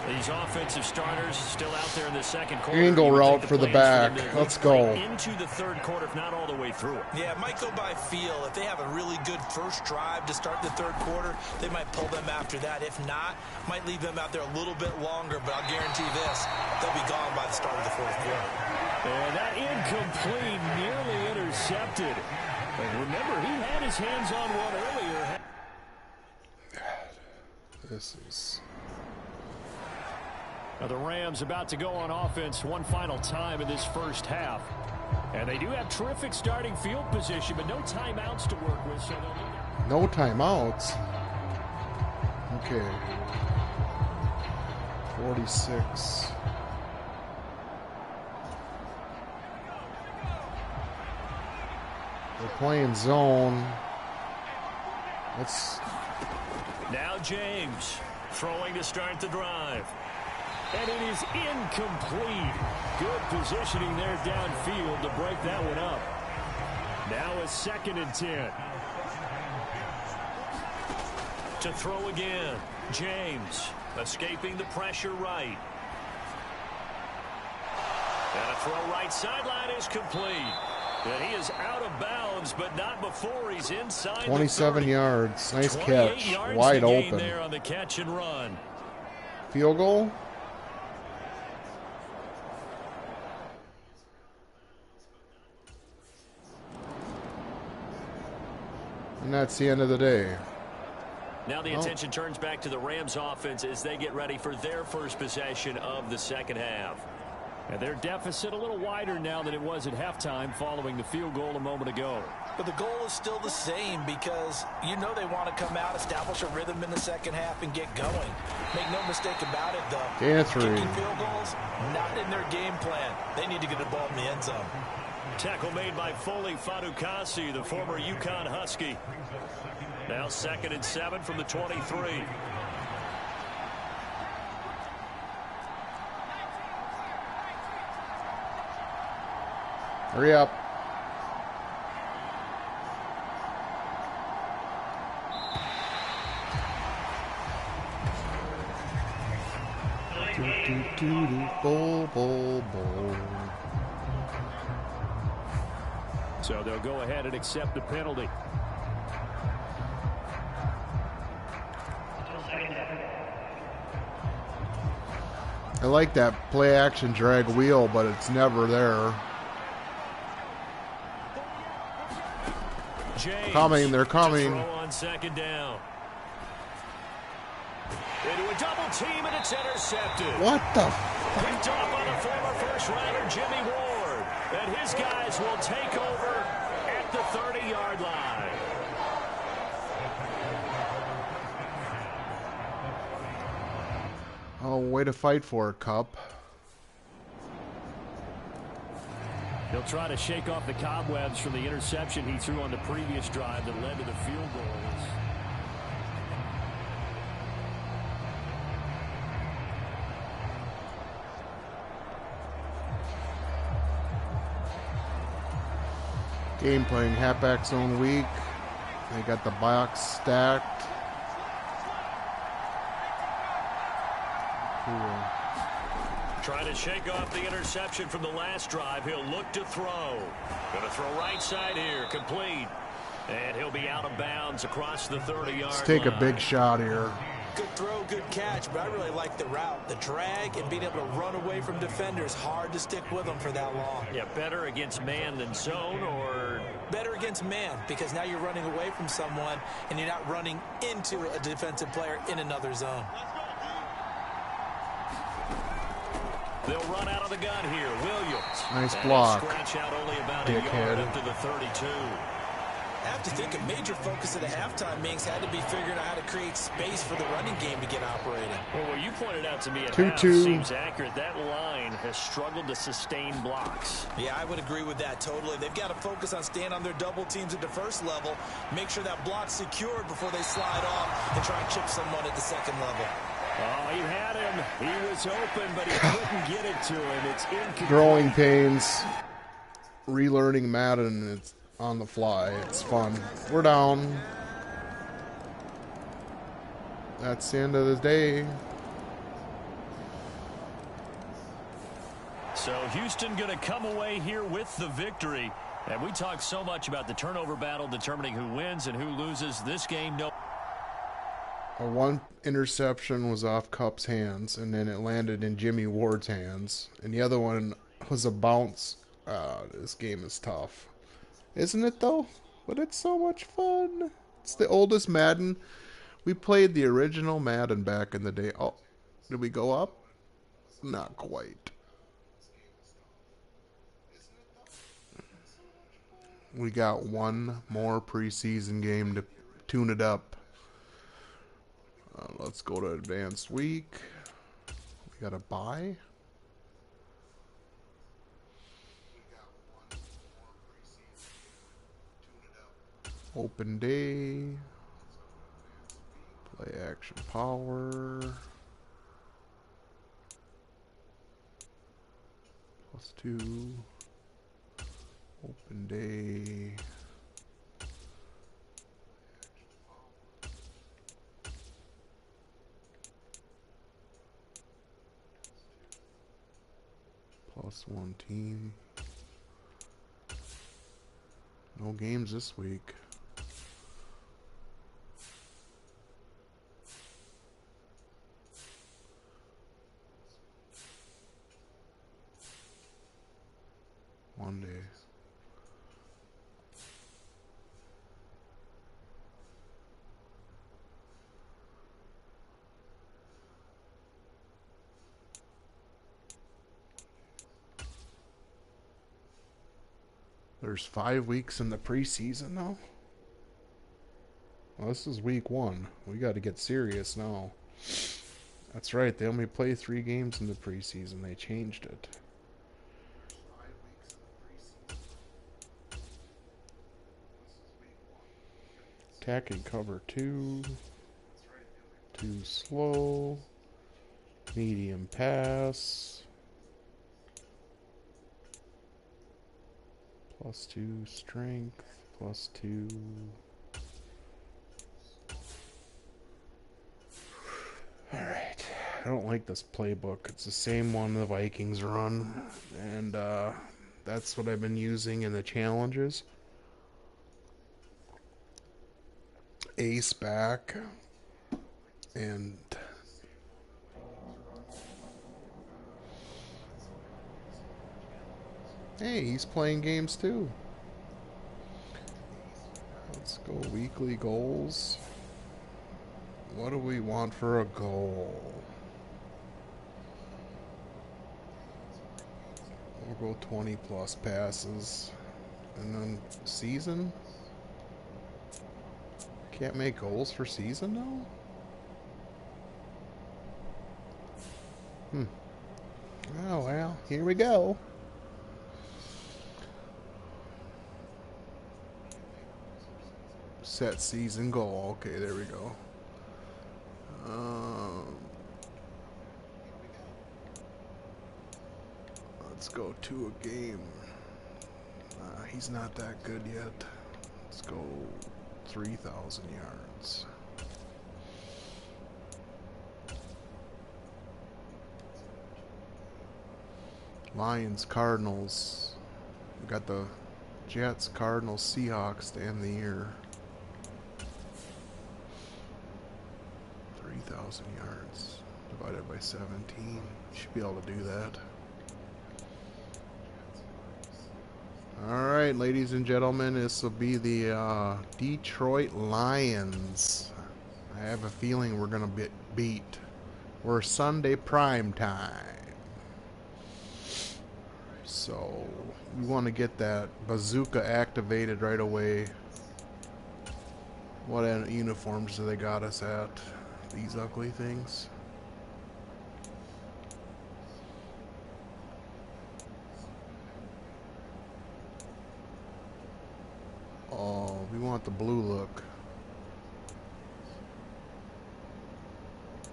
These offensive starters still out there in the 2nd quarter. Angle You would route think for the plans back. them to Let's play go. into the 3rd quarter, if not all the way through it. Yeah, it might go by feel. If they have a really good first drive to start the 3rd quarter, they might pull them after that. If not, might leave them out there a little bit longer, but I'll guarantee this, they'll be gone by the start of the 4th quarter. And that incomplete, nearly intercepted. But remember, he had his hands on one earlier. This is... Now the Rams about to go on offense one final time in this 1st half. And they do have terrific starting field position, but no timeouts to work with. So they'll... No timeouts. Okay. 46. They're playing zone. Let's... Now James throwing to start the drive. And it is incomplete. Good positioning there downfield to break that one up. Now a 2nd and 10. To throw again. James escaping the pressure right. And a throw right sideline is complete. And he is out of bounds, but not before he's inside 27 yards. Nice 28 catch. yards Wide to gain open. there on the catch and run. Field goal? And that's the end of the day. Now the attention turns back to the Rams offense as they get ready for their first possession of the second half. And their deficit a little wider now than it was at halftime following the field goal a moment ago. But the goal is still the same because you know they want to come out, establish a rhythm in the second half, and get going. Make no mistake about it, though. Kicking field goals, not in their game plan. They need to get the ball in the end zone. Tackle made by Foley Fatukasi, the former UConn Husky. Now 2nd and 7 from the 23. Hurry up. Bowl, bowl, bowl. So they'll go ahead and accept the penalty. I like that play action drag wheel, but it's never there. James they're coming. To throw on 2nd down. Into a double team, and it's intercepted. What the? Picked off by the former first-rounder Jimmy Ward. And his guys will take over at the 30-yard line. Oh, way to fight for it, Cup. He'll try to shake off the cobwebs from the interception he threw on the previous drive that led to the field goals. Game playing halfback zone week. They got the box stacked. Cool. Trying to shake off the interception from the last drive. He'll look to throw. Going to throw right side here. Complete. And he'll be out of bounds across the 30-yard line. Let's take a big shot here. Good throw, good catch, but I really like the route. The drag and being able to run away from defenders. Hard to stick with them for that long. Yeah, better against man than zone, or better against man, because now you're running away from someone and you're not running into a defensive player in another zone. They'll run out of the gun here. Williams. Nice block. Scratch out only about a Dickhead. yard up to the 32. I have to think a major focus of the halftime, Minks, had to be figuring out how to create space for the running game to get operating. Well, what you pointed out to me at 2-2. half seems accurate. That line has struggled to sustain blocks. Yeah, I would agree with that totally. They've got to focus on staying on their double teams at the first level, make sure that block's secured before they slide off and try and chip someone at the second level. Oh, he had him. He was open, but he couldn't get it to him. It's incomplete. Growing pains. Relearning Madden. It's on the fly. It's fun. We're down. That's the end of the day. So Houston going to come away here with the victory. And we talk so much about the turnover battle determining who wins and who loses. This game, no. One interception was off Cup's hands, and then it landed in Jimmy Ward's hands. And the other one was a bounce. This game is tough. Isn't it, though? But it's so much fun. It's the oldest Madden. We played the original Madden back in the day. Oh, did we go up? Not quite. We got one more preseason game to tune it up. Let's go to advanced week. We got a bye. Open day. Play action power. +2. Open day. +1 team. No games this week. Monday. There's 5 weeks in the preseason now. Well, this is week 1. We got to get serious now. That's right. They only play 3 games in the preseason. They changed it. Attack and cover 2. Too slow. Medium pass. +2 strength. +2. Alright. I don't like this playbook. It's the same one the Vikings run. And that's what I've been using in the challenges. Ace back. And hey, he's playing games too. Let's go weekly goals. What do we want for a goal? We'll go 20 plus passes. And then season? Can't make goals for season now? Oh well, here we go. Set season goal. Okay, there we go. Let's go to a game. He's not that good yet. Let's go 3,000 yards. Lions, Cardinals. We got the Jets, Cardinals, Seahawks to end the year. 3,000 yards divided by 17. Should be able to do that. Alright, ladies and gentlemen, this will be the Detroit Lions. I have a feeling we're going to get beat. We're Sunday prime time. So, we want to get that bazooka activated right away. What uniforms do they got us at? These ugly things. Oh, we want the blue look.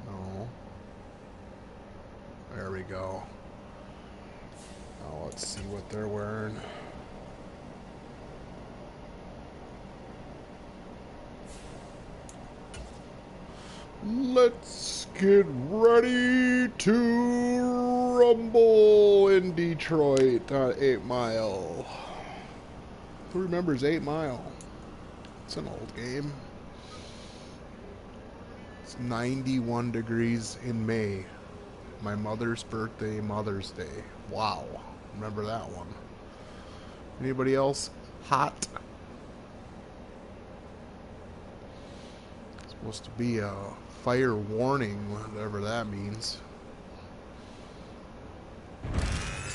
No. There we go. Now let's see what they're wearing. Let's get ready to rumble in Detroit on 8 Mile. Who remembers 8 Mile? It's an old game. It's 91 degrees in May. My mother's birthday, Mother's Day. Wow. Remember that one. Anybody else hot? It's supposed to be a fire warning, whatever that means.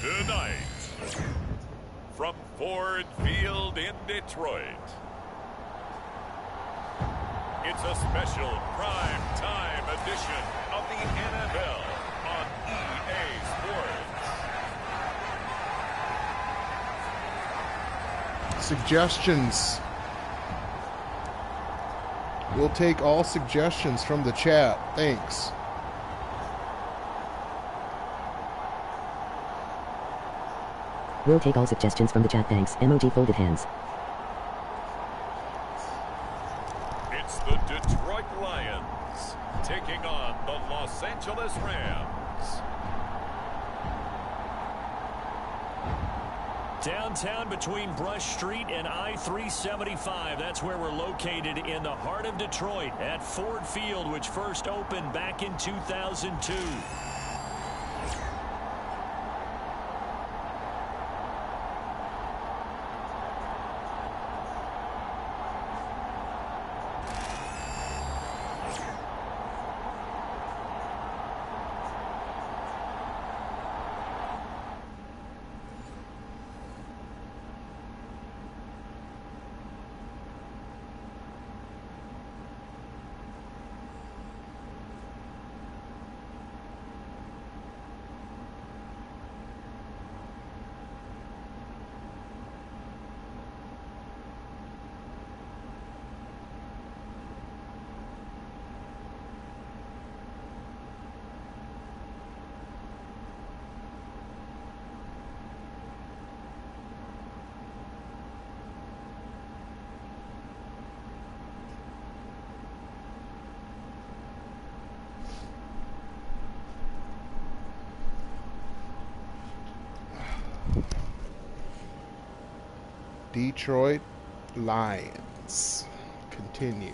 Tonight, from Ford Field in Detroit, it's a special prime time edition of the NFL on EA Sports. Suggestions. We'll take all suggestions from the chat. Thanks. We'll take all suggestions from the chat. Thanks. Emoji folded hands. It's the Detroit Lions taking on the Los Angeles Rams. Downtown between Brush Street and I-375. That's where we're located in the heart of Detroit at Ford Field, which first opened back in 2002. Detroit Lions continue.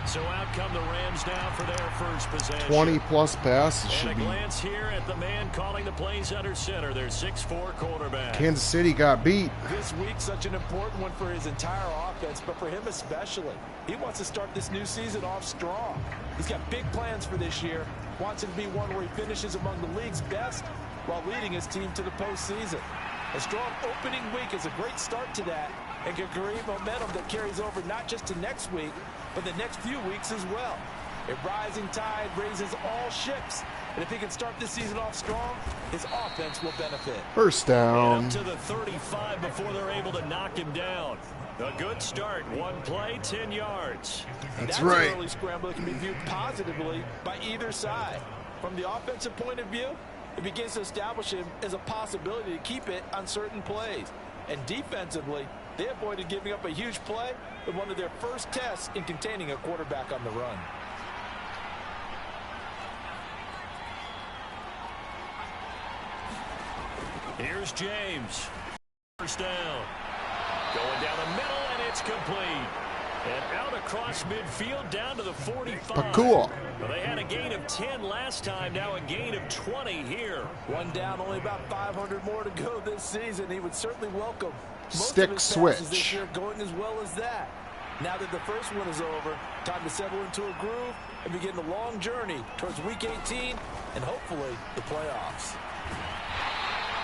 So out come the Rams now for their first possession. 20-plus passes And should a be. glance here at the man calling the plays under center, their 6'4" quarterback. Kansas City got beat. This week, such an important one for his entire offense, but for him especially. He wants to start this new season off strong. He's got big plans for this year. Wants it to be one where he finishes among the league's best while leading his team to the postseason. A strong opening week is a great start to that and can create momentum that carries over not just to next week, but the next few weeks as well. A rising tide raises all ships. And if he can start this season off strong, his offense will benefit. First And down. up to the 35 before they're able to knock him down. A good start. One play, 10 yards. That's An right. early scramble that can be viewed positively by either side. From the offensive point of view, it begins to establish him as a possibility to keep it on certain plays. And defensively, they avoided giving up a huge play in one of their first tests in containing a quarterback on the run. Here's James. First down. Going down the middle, and it's complete. And out across midfield, down to the 45. Pakua. Well, they had a gain of 10 last time, now a gain of 20 here. One down, only about 500 more to go this season. He would certainly welcome most Stick of his passes this switch. year going as well as that. Now that the first one is over, time to settle into a groove and begin the long journey towards Week 18 and hopefully the playoffs.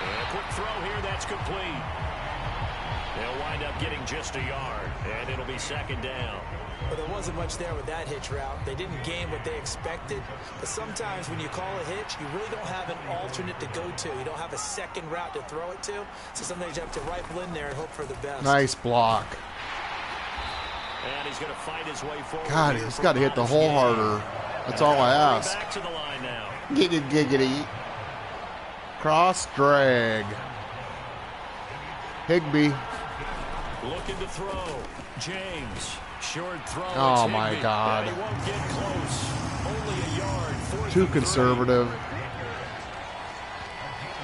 And a quick throw here, that's complete. They'll wind up getting just a yard, and it'll be second down. Well, there wasn't much there with that hitch route. They didn't gain what they expected. But sometimes when you call a hitch, you really don't have an alternate to go to. You don't have a second route to throw it to. So sometimes you have to rifle in there and hope for the best. Nice block. And he's going to fight his way forward. God, here he's for got to hit the Modest hole gain. harder. That's all I ask. Back to the line now. Giggity, giggity. Cross drag. Higbee. Looking to throw. James. Short throw. Oh, It's my Higbee. God. And he won't get close. Only a yard. Fourth Too and 3. conservative.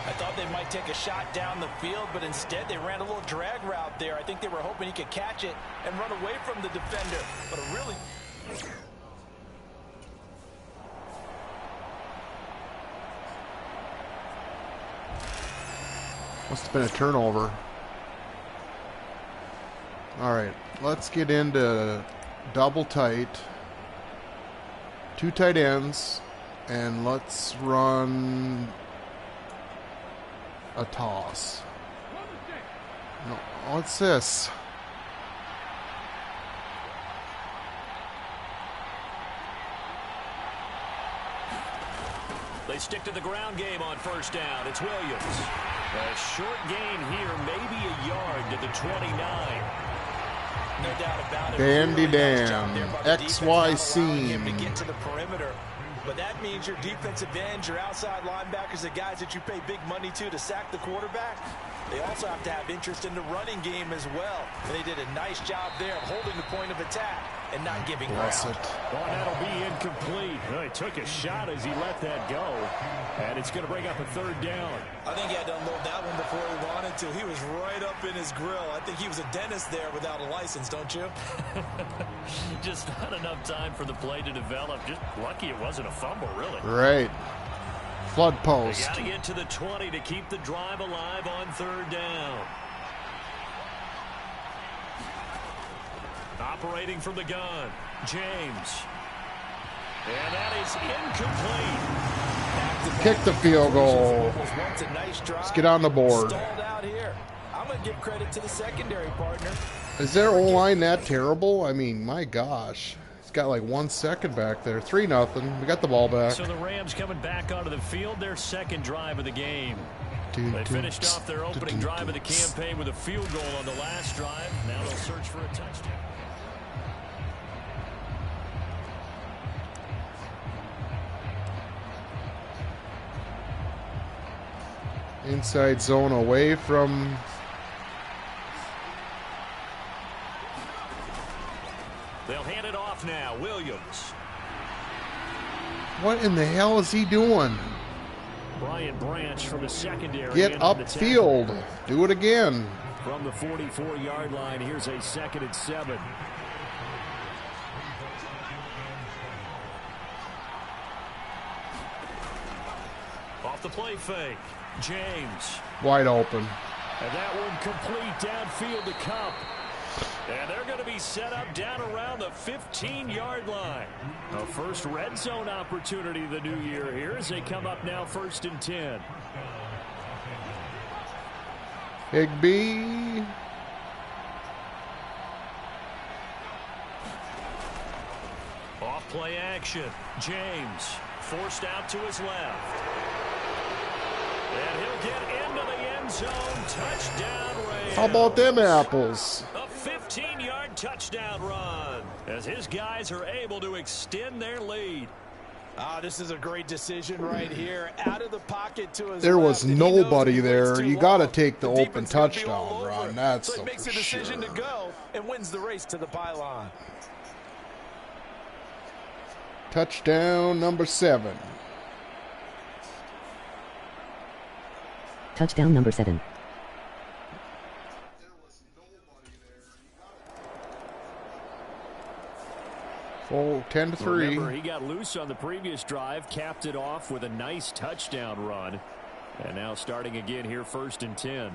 I thought they might take a shot down the field, but instead they ran a little drag route there. I think they were hoping he could catch it and run away from the defender. But a really... Must have been a turnover. All right, let's get into double tight. 2 tight ends, and let's run a toss. No, what's this? They stick to the ground game on first down. It's Williams. A short gain here, maybe a yard to the 29. No doubt about it. Dandy Really nice job there Dan. by the defense, XY not allowing him seam. to get to the perimeter. But that means your defensive ends, your outside linebackers, the guys that you pay big money to sack the quarterback, they also have to have interest in the running game as well. And they did a nice job there of holding the point of attack and not giving Bless ground. it. Oh, and that'll be incomplete. Well, he took a shot as he let that go. And it's going to bring up a third down. I think he had to unload that one before he wanted to. He was right up in his grill. I think he was a dentist there without a license, don't you? Just not enough time for the play to develop. Just lucky it wasn't a fumble, really. Right. Flood They post. got to get to the 20 to keep the drive alive on third down. Operating from the gun, James. And that is incomplete. Kick the field goal. Once a nice drive, Let's get on the board. stalled out here. I'm going to give credit to the secondary partner. Is their O-line that terrible? I mean, my gosh. It's got like 1 second back there. 3-0. We got the ball back. So the Rams coming back onto the field, their second drive of the game. They finished off their opening drive of the campaign with a field goal on the last drive. Now they'll search for a touchdown. Inside zone away from... They'll hand it off now. Williams. What in the hell is he doing? Brian Branch from the secondary. Get into the tackle. upfield. Do it again. from the 44-yard line. Here's a 2nd and 7. Off the play fake. James. Wide open. And that one complete downfield to Kupp. And they're going to be set up down around the 15-yard line. A first red zone opportunity the new year here as they come up now 1st and 10. Higbee. Off play action. James forced out to his left. And he'll get into the end zone. Touchdown Rams. How about them apples? A 15-yard touchdown run as his guys are able to extend their lead. This is a great decision right here. Out of the pocket to his There was left, and he knows nobody if he there. waits too You got to long, take the defense open is gonna be all touchdown over run. him. That's so so he makes for a decision sure. to go and wins the race to the pylon. Touchdown number 7. Touchdown number 7. Full 10-3. Remember, he got loose on the previous drive, capped it off with a nice touchdown run. And now starting again here, 1st and 10.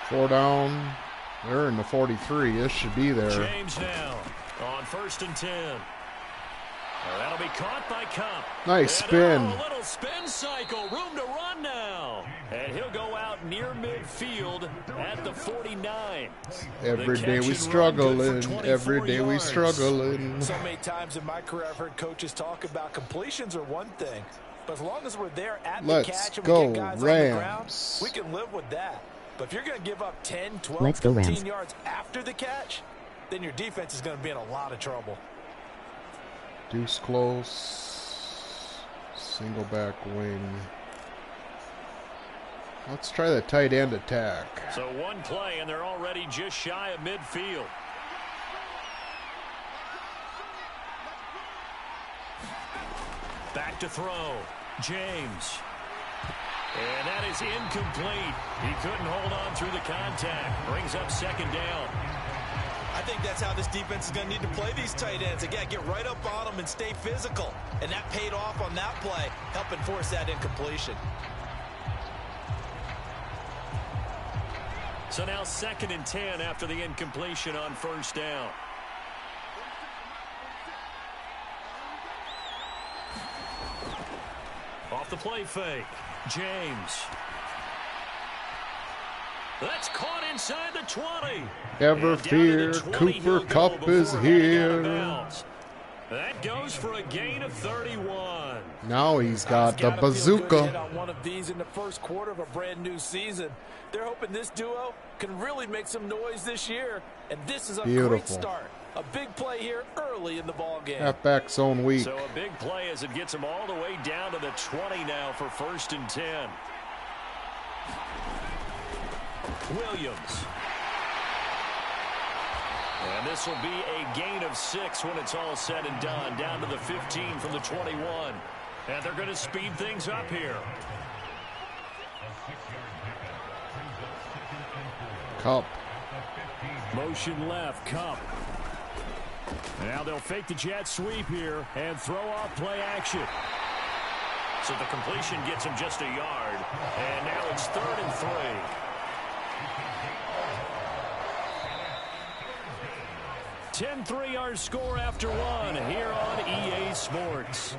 Four down. They're in the 43. This should be there. James now on 1st and 10. Well, that'll be caught by Kupp. Nice And spin. a little spin cycle. Room to run now. And he'll go out near midfield at the 49. Every The day catch we and run struggling. good for 24 Every day we yards. struggling. So many times in my career I've heard coaches talk about completions are one thing, but as long as we're there at Let's the catch and go, we get guys Rams. on the ground, we can live with that. But if you're going to give up 10, 12, Let's go, 15 Rams. yards after the catch, then your defense is going to be in a lot of trouble. Deuce close. Single back wing. Let's try the tight end attack. So one play, and they're already just shy of midfield. Back to throw. James. And that is incomplete. He couldn't hold on through the contact. Brings up 2nd down. I think that's how this defense is going to need to play these tight ends. Again, get right up on them and stay physical. And that paid off on that play, helping force that incompletion. So now 2nd and 10 after the incompletion on 1st down. Off the play fake. James. That's caught inside the 20. Never And down to fear, the 20 Cooper he'll go Kupp is before heading out of here. bounds. That goes for a gain of 31. Now he's got the Gotta feel good to hit bazooka. on one of these in the first quarter of a brand new season. They're hoping this duo can really make some noise this year, and this is a great Beautiful. start. A big play here early in the ball game. Halfback zone weak. So a big play as it gets them all the way down to the 20 now for 1st and 10. Williams. And this will be a gain of 6 when it's all said and done. Down to the 15 from the 21. And they're going to speed things up here. Kupp. Motion left, Kupp. Now they'll fake the jet sweep here and throw off play action. So the completion gets him just a yard. And now it's 3rd and 3. $10-3 our score after one here on EA Sports.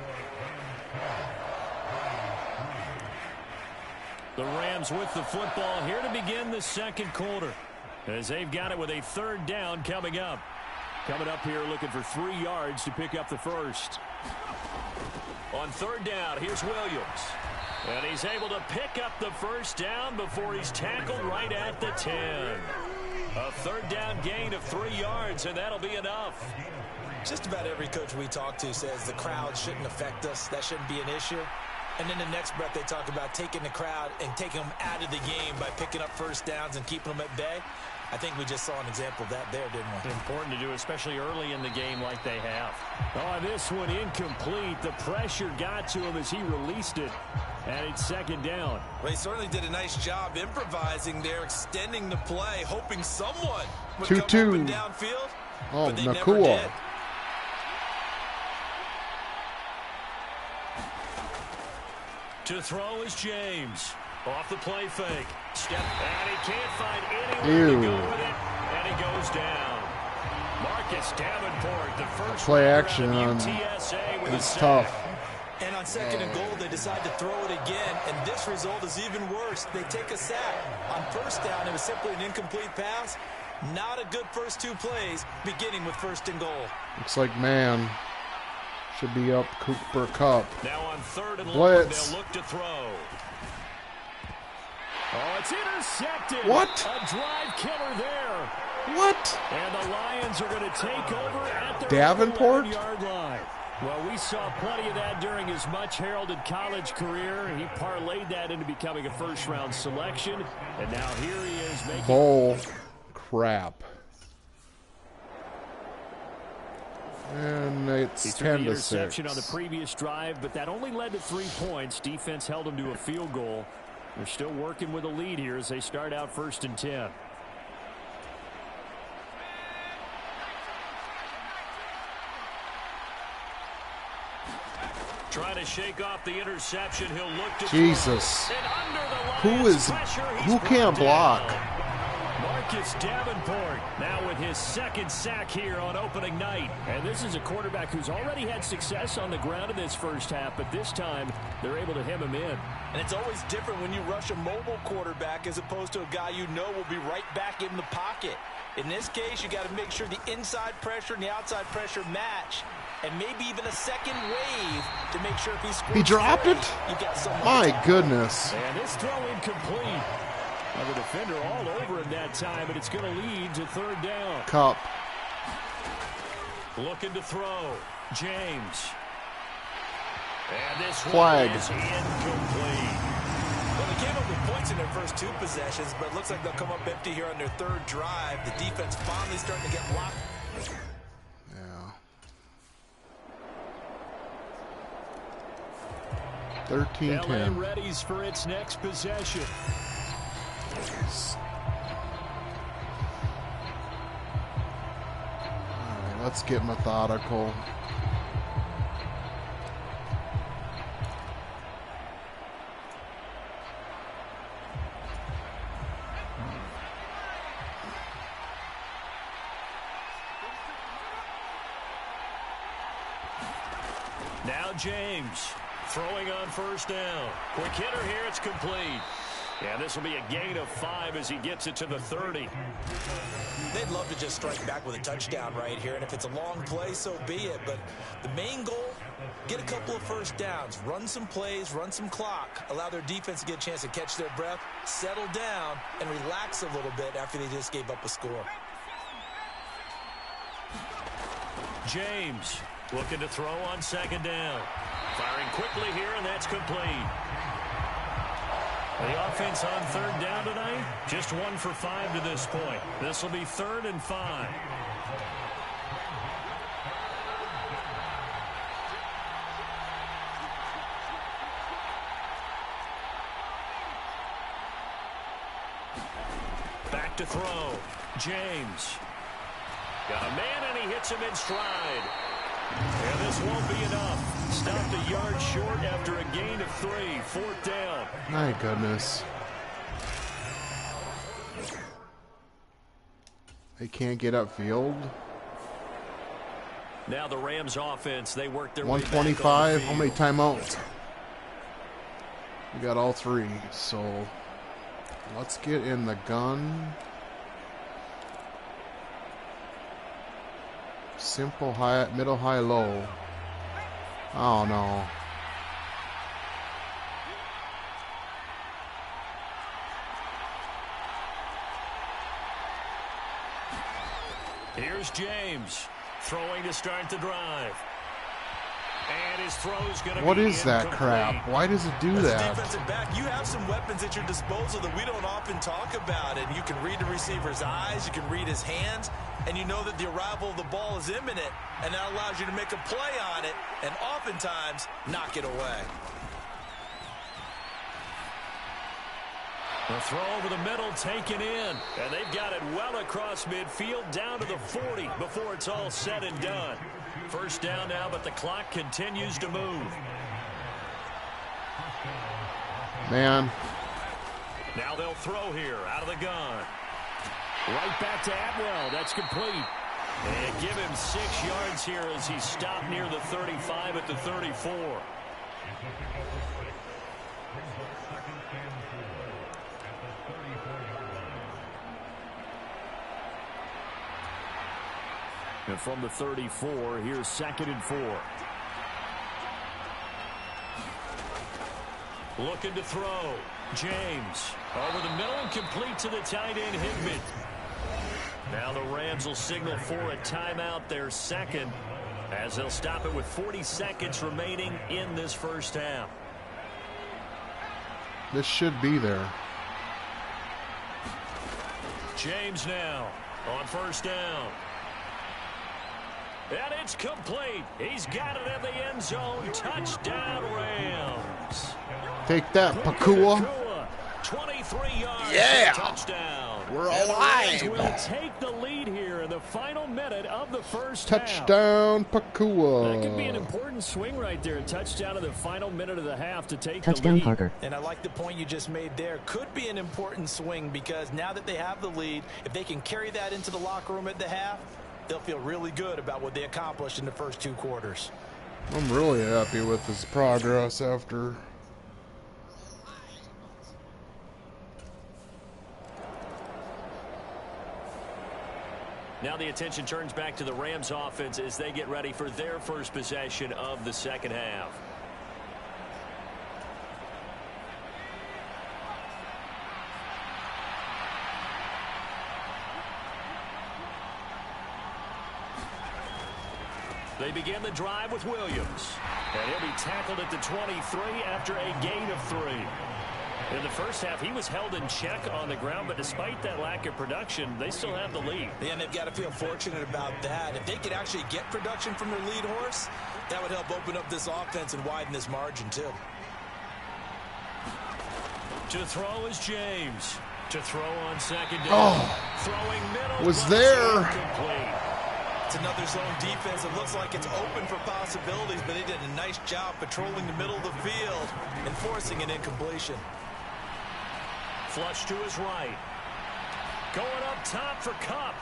The Rams with the football here to begin the 2nd quarter as they've got it with a 3rd down coming up. Coming up here looking for 3 yards to pick up the first. On 3rd down, here's Williams. And he's able to pick up the 1st down before he's tackled right at the 10. A 3rd down gain of 3 yards, and that'll be enough. Just about every coach we talk to says the crowd shouldn't affect us. That shouldn't be an issue. And then the next breath they talk about taking the crowd and taking them out of the game by picking up 1st downs and keeping them at bay. I think we just saw an example of that there, didn't we? Important to do, especially early in the game like they have. Oh, this one incomplete. The pressure got to him as he released it. And it's second down. Well, he certainly did a nice job improvising there, extending the play, hoping someone would 2-2. come open downfield. Oh, but they never Nakua. did. To throw is James. Off the play fake. Step, and he can't find anywhere to go with it, and he goes down. Marcus Davenport, the first Play rounder action out on of UTSA with a it's sack. tough. And on second and goal, they decide to throw it again, and this result is even worse. They take a sack. On first down, it was simply an incomplete pass. Not a good first two plays, beginning with first and goal. Looks like man should be up Cooper Kupp. Now on third and long, Blitz. they'll look to throw. Oh, it's intercepted. What? A drive killer there. What? And the Lions are going to take over at their Davenport? 11-yard line. Well, we saw plenty of that during his much-heralded college career. He parlayed that into becoming a first-round selection. And now here he is making... Bull crap. And it's He threw 10 the to interception 6. on the previous drive, but that only led to 3 points. Defense held him to a field goal. They're still working with a lead here as they start out first and 10. Trying to shake off the interception. He'll look to Jesus. throw. And under the Who Lions' is pressure, he's who can't brought block? down. Marcus Davenport now with his second sack here on opening night. And this is a quarterback who's already had success on the ground in this first half, but this time they're able to hem him in. And it's always different when you rush a mobile quarterback as opposed to a guy you know will be right back in the pocket. In this case, you got to make sure the inside pressure and the outside pressure match, and maybe even a second wave to make sure if he scores. He dropped free, it? You got someone My to goodness. And this throw incomplete. Now the defender all over him that time, and it's going to lead to third down. Cup. Looking to throw. James. And this Flag. one is incomplete. Well, they came up with points in their first 2 possessions, but it looks like they'll come up empty here on their third drive. The defense finally starting to get blocked. Yeah. LA 13-10. readies for its next possession. All right, let's get methodical. Now James throwing on first down. Quick hitter here. It's complete. Yeah, this will be a gain of 5 as he gets it to the 30. They'd love to just strike back with a touchdown right here, and if it's a long play, so be it. But the main goal, get a couple of first downs, run some plays, run some clock, allow their defense to get a chance to catch their breath, settle down, and relax a little bit after they just gave up a score. James looking to throw on second down. Firing quickly here, and that's complete. The offense on third down tonight, just 1 for 5 to this point. This will be 3rd and 5. Back to throw. James. Got a man, and he hits him in stride. And this won't be enough. Stopped a yard short after a gain of 3. 4th down. My goodness. They can't get upfield. Now the Rams offense, they work their way back on the 125. How field. many timeouts? We got all 3. So let's get in the gun. Simple high, middle, high, low. Oh no. Here's James throwing to start the drive. And his throw's going to be What is that incomplete. crap? Why does it do As a that? defensive back, you have some weapons at your disposal that we don't often talk about. And you can read the receiver's eyes, you can read his hands, and you know that the arrival of the ball is imminent. And that allows you to make a play on it and oftentimes knock it away. The throw over the middle taken in. And they've got it well across midfield down to the 40 before it's all said and done. First down now, but the clock continues to move. Man. Now they'll throw here out of the gun. Right back to Atwell. That's complete. And give him 6 yards here as he stopped near the 35 at the 34. And from the 34, here's 2nd and 4. Looking to throw. James over the middle and complete to the tight end Hickman. Now the Rams will signal for a timeout, their second, as they'll stop it with 40 seconds remaining in this first half. This should be there. James now on first down. And it's complete. He's got it in the end zone. Touchdown, Rams. Take that, Pakua. 23 yards. Yeah. Touchdown. We're And the Rams alive. will take the lead here in the final minute of the first Touchdown, half. That could be an Pakua. important swing right there. Touchdown in the final minute of the half to take Touchdown the lead. Parker. And I like the point you just made there. Could be an important swing because now that they have the lead, if they can carry that into the locker room at the half, they'll feel really good about what they accomplished in the first 2 quarters. I'm really happy with this progress after. Now the attention turns back to the Rams offense as they get ready for their first possession of the second half. They begin the drive with Williams. And he'll be tackled at the 23 after a gain of 3. In the first half, he was held in check on the ground, but despite that lack of production, they still have the lead. And they've got to feel fortunate about that. If they could actually get production from their lead horse, that would help open up this offense and widen this margin, too. To throw is James. To throw on second down. Throwing middle. Was but there. incomplete. It's another zone defense. It looks like it's open for possibilities, but they did a nice job patrolling the middle of the field and forcing an incompletion. Flush to his right. Going up top for Kupp.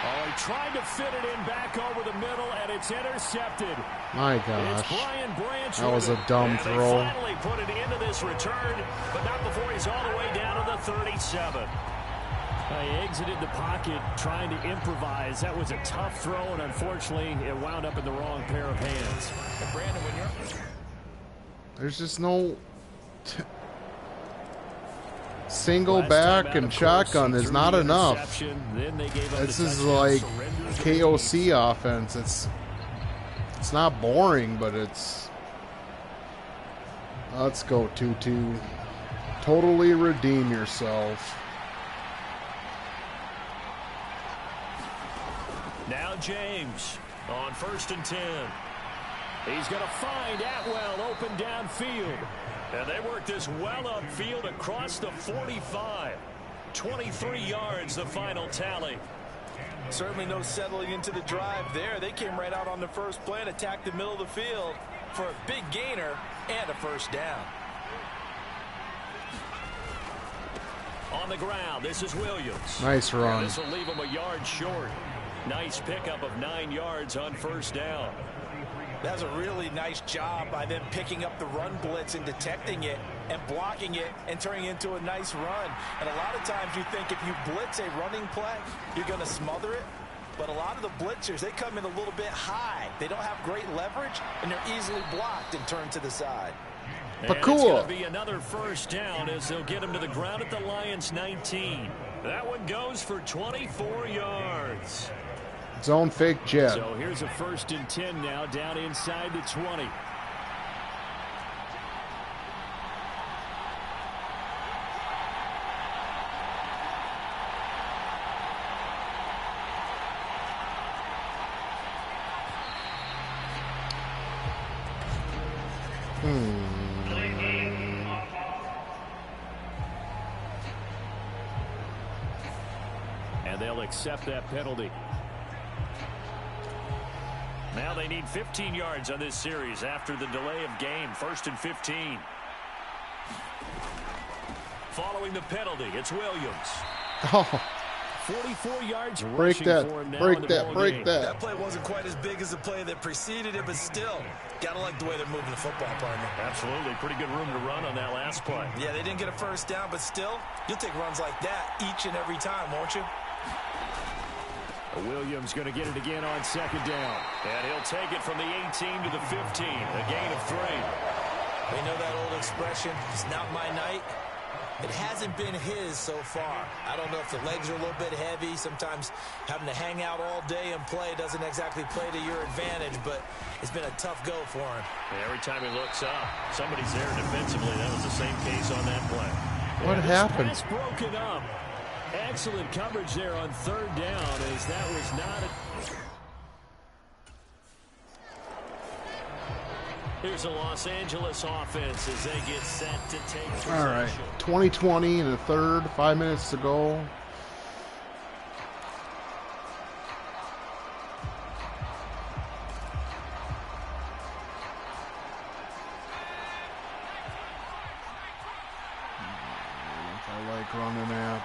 Oh, he tried to fit it in back over the middle, and it's intercepted. My It's gosh. Brian Branch. That was with a it. dumb And throw. They finally put it into this return, but not before he's all the way down to the 37. He exited the pocket trying to improvise. That was a tough throw, and unfortunately, it wound up in the wrong pair of hands. And Brandon, when you're... There's just no single Last back time out, and of course, shotgun he is threw not the enough. interception. Then they gave up This the is touchdown, like surrenders the KOC offense. It's not boring, but it's. Let's go 2-2. Totally redeem yourself. Now James on 1st and 10. He's going to find Atwell open downfield. And they work this well upfield across the 45. 23 yards, the final tally. Certainly no settling into the drive there. They came right out on the first play and attacked the middle of the field for a big gainer and a first down. On the ground, this is Williams. Nice run. This will leave him a yard short. Nice pickup of 9 yards on first down. That was a really nice job by them picking up the run blitz and detecting it and blocking it and turning it into a nice run. And a lot of times you think if you blitz a running play, you're going to smother it. But a lot of the blitzers, they come in a little bit high. They don't have great leverage, and they're easily blocked and turned to the side. And it's Pakua. going to be another first down as they'll get him to the ground at the Lions 19. That one goes for 24 yards. Zone fake jet. So here's a 1st and 10 now, down inside the 20. And they'll accept that penalty. Now they need 15 yards on this series after the delay of game. 1st and 15. Following the penalty, it's Williams. Oh, 44 yards break rushing that, for him now break in the that, ball break game. that. That play wasn't quite as big as the play that preceded it, but still, gotta like the way they're moving the football, partner. Absolutely. Pretty good room to run on that last play. Yeah, they didn't get a 1st down, but still, you'll take runs like that each and every time, won't you? Williams going to get it again on 2nd down. And he'll take it from the 18 to the 15. A gain of 3. They know that old expression, it's not my night. It hasn't been his so far. I don't know if the legs are a little bit heavy. Sometimes having to hang out all day and play doesn't exactly play to your advantage, but it's been a tough go for him. Every time he looks up, somebody's there defensively. That was the same case on that play. What happened? Pass broken up. Excellent coverage there on 3rd down, as that was not a... Here's a Los Angeles offense as they get set to take possession. All right, 20-20 in the 3rd, 5 minutes to go. I like running at.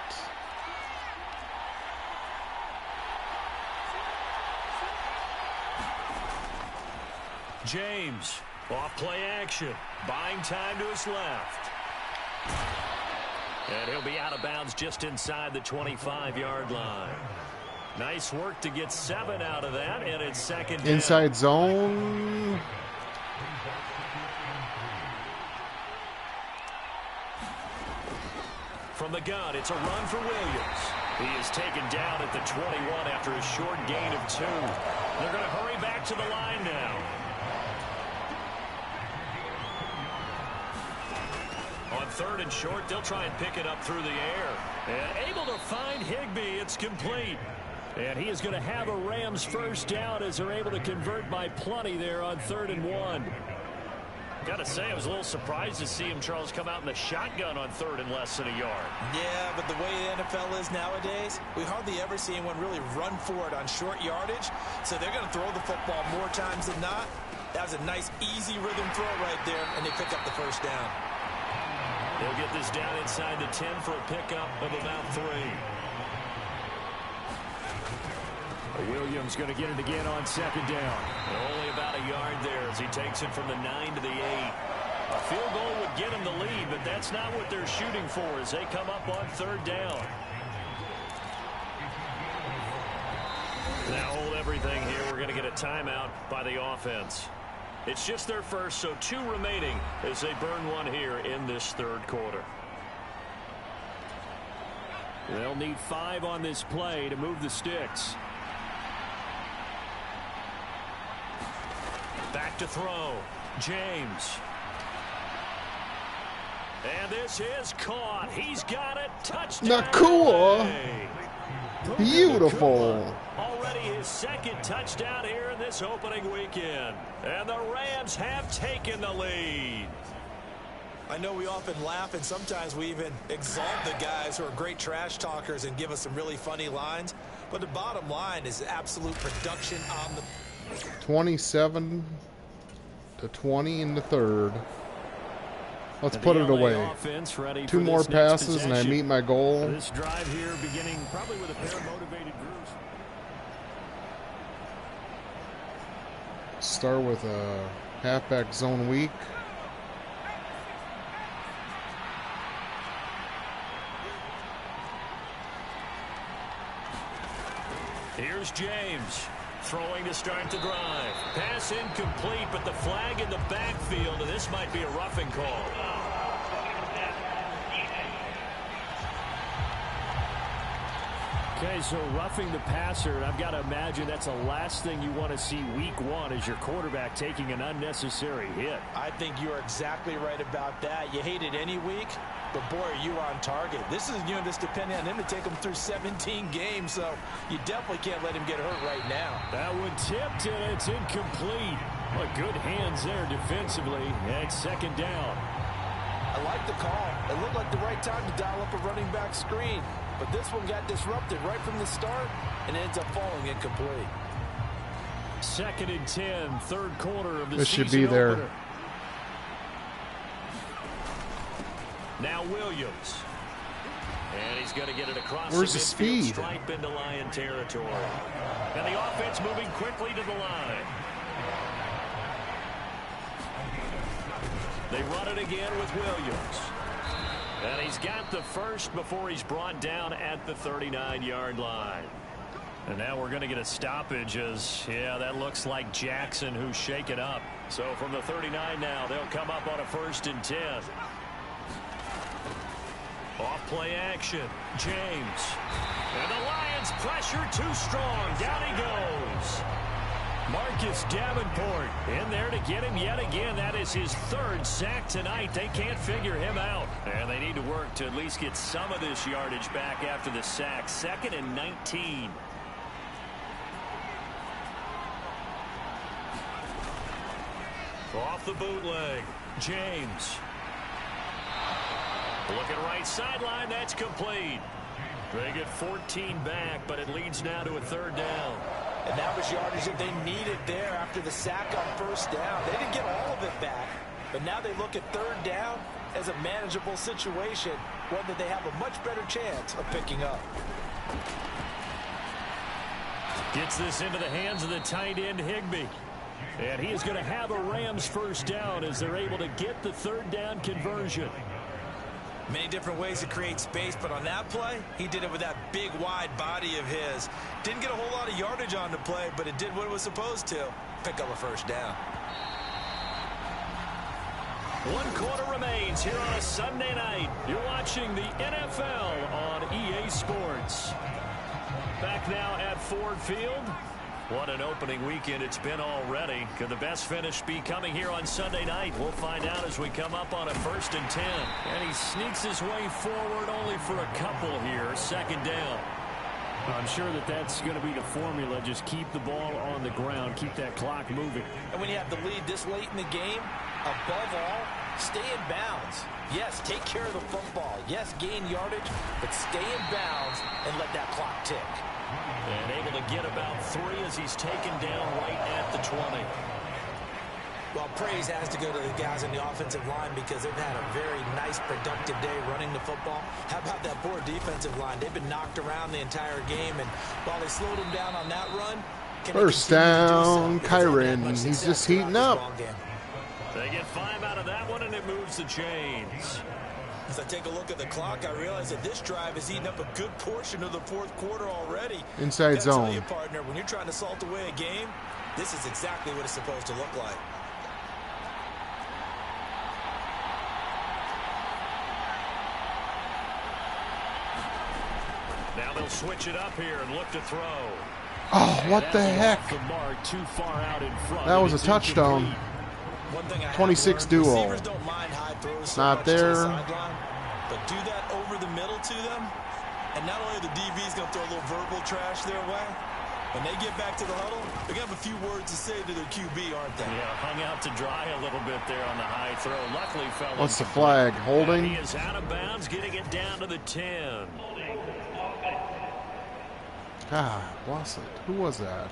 James, off play action, buying time to his left. And he'll be out of bounds just inside the 25-yard line. Nice work to get 7 out of that, and it's 2nd down. Inside zone. From the gun, it's a run for Williams. He is taken down at the 21 after a short gain of 2. They're going to hurry back to the line now. On 3rd and short, they'll try and pick it up through the air. And able to find Higbee. It's complete. And he is going to have a Rams 1st down as they're able to convert by plenty there on 3rd and 1. Got to say, I was a little surprised to see him, Charles, come out in the shotgun on 3rd and less than a yard. Yeah, but the way the NFL is nowadays, we hardly ever see anyone really run for it on short yardage. So they're going to throw the football more times than not. That was a nice, easy rhythm throw right there, and they pick up the 1st down. They'll get this down inside the 10 for a pickup of about 3. Williams going to get it again on 2nd down. Only about a yard there as he takes it from the 9 to the 8. A field goal would get him the lead, but that's not what they're shooting for as they come up on 3rd down. Now hold everything here. We're going to get a timeout by the offense. It's just their first, so 2 remaining as they burn 1 here in this 3rd quarter. They'll need 5 on this play to move the sticks. Back to throw. James. And this is caught. He's got it. Touchdown. Nakua. Beautiful. Already his 2nd touchdown here in this opening weekend. And the Rams have taken the lead. I know we often laugh, and sometimes we even exalt the guys who are great trash talkers and give us some really funny lines. But the bottom line is absolute production on the... 27-20 in the 3rd. Let's put it away. 2 more passes and I meet my goal. This drive here beginning probably with a pair of motivated groups. Start with a halfback zone weak. Here's James. Throwing to start the drive. Pass incomplete, but the flag in the backfield, and this might be a roughing call. Okay, so roughing the passer, and I've got to imagine that's the last thing you want to see week one is your quarterback taking an unnecessary hit. I think you're exactly right about that. You hate it any week, but boy, are you on target. This is, you know, just depending on him to take him through 17 games, so you definitely can't let him get hurt right now. That one tipped, and it's incomplete. Well, good hands there defensively, and second down. I like the call. It looked like the right time to dial up a running back screen. But this one got disrupted right from the start and ends up falling incomplete. 2nd and 10, third quarter of the This season should be there. opener. Now Williams. And he's going to get it across Where's the midfield speed? stripe into Lion territory. And the offense moving quickly to the line. They run it again with Williams. And he's got the first before he's brought down at the 39-yard line. And now we're going to get a stoppage as, yeah, that looks like Jackson who's shaken up. So from the 39 now, they'll come up on a 1st and 10. Off play action, James. And the Lions pressure too strong. Down he goes. Marcus Davenport in there to get him yet again. That is his 3rd sack tonight. They can't figure him out. And they need to work to at least get some of this yardage back after the sack. 2nd and 19. Off the bootleg, James. Looking right sideline, that's complete. They get 14 back, but it leads now to a 3rd down. And that was yardage that they needed there after the sack on 1st down. They didn't get all of it back, but now they look at 3rd down as a manageable situation, one that they have a much better chance of picking up. Gets this into the hands of the tight end, Higbee. And he is going to have a Rams 1st down as they're able to get the 3rd down conversion. Many different ways to create space, but on that play, he did it with that big, wide body of his. Didn't get a whole lot of yardage on the play, but it did what it was supposed to. Pick up a 1st down. 1 quarter remains here on a Sunday night. You're watching the NFL on EA Sports. Back now at Ford Field. What an opening weekend it's been already. Could the best finish be coming here on Sunday night? We'll find out as we come up on a 1st and 10. And he sneaks his way forward only for a couple here. 2nd down. I'm sure that that's going to be the formula. Just keep the ball on the ground. Keep that clock moving. And when you have the lead this late in the game, above all, stay in bounds. Yes, take care of the football. Yes, gain yardage, but stay in bounds and let that clock tick. And able to get about 3 as he's taken down right at the 20. Well, praise has to go to the guys in the offensive line because they've had a very nice, productive day running the football. How about that poor defensive line? They've been knocked around the entire game, and while they slowed them down on that run, First down, Kyren. He's just heating up. They get 5 out of that one, and it moves the chains. As I take a look at the clock, I realize that this drive is eating up a good portion of the 4th quarter already. Inside Gotta tell zone. you, partner, when you're trying to salt away a game, this is exactly what it's supposed to look like. Now they'll switch it up here and look to throw. Oh, what the heck? The mark too far out in front. That was a touchdown. 26 duo. Don't mind high throws Not much to the there. sideline, but do that over the middle to them, and not only the DB's going to throw a little verbal trash their way, when they get back to the huddle, they're going to have a few words to say to their QB, aren't they? Yeah, hung out to dry a little bit there on the high throw. Luckily, fell. What's the flag? Holding? He is out of bounds, getting it down to the 10. God, was it? Who was that?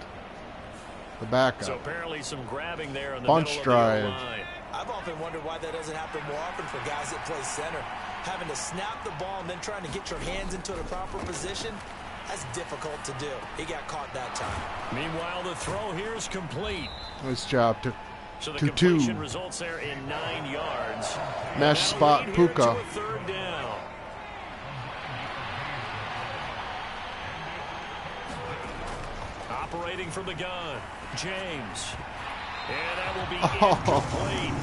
The backup. So apparently some grabbing there in the Bunch middle drive. of the line. I've often wondered why that doesn't happen more often for guys that play center. Having to snap the ball and then trying to get your hands into the proper position, that's difficult to do. He got caught that time. Meanwhile, the throw here is complete. Nice job. So the to completion 2. results there in 9 yards. Mesh And spot lead here Puka. to a 3rd down. Operating from the gun, James. And that will be incomplete.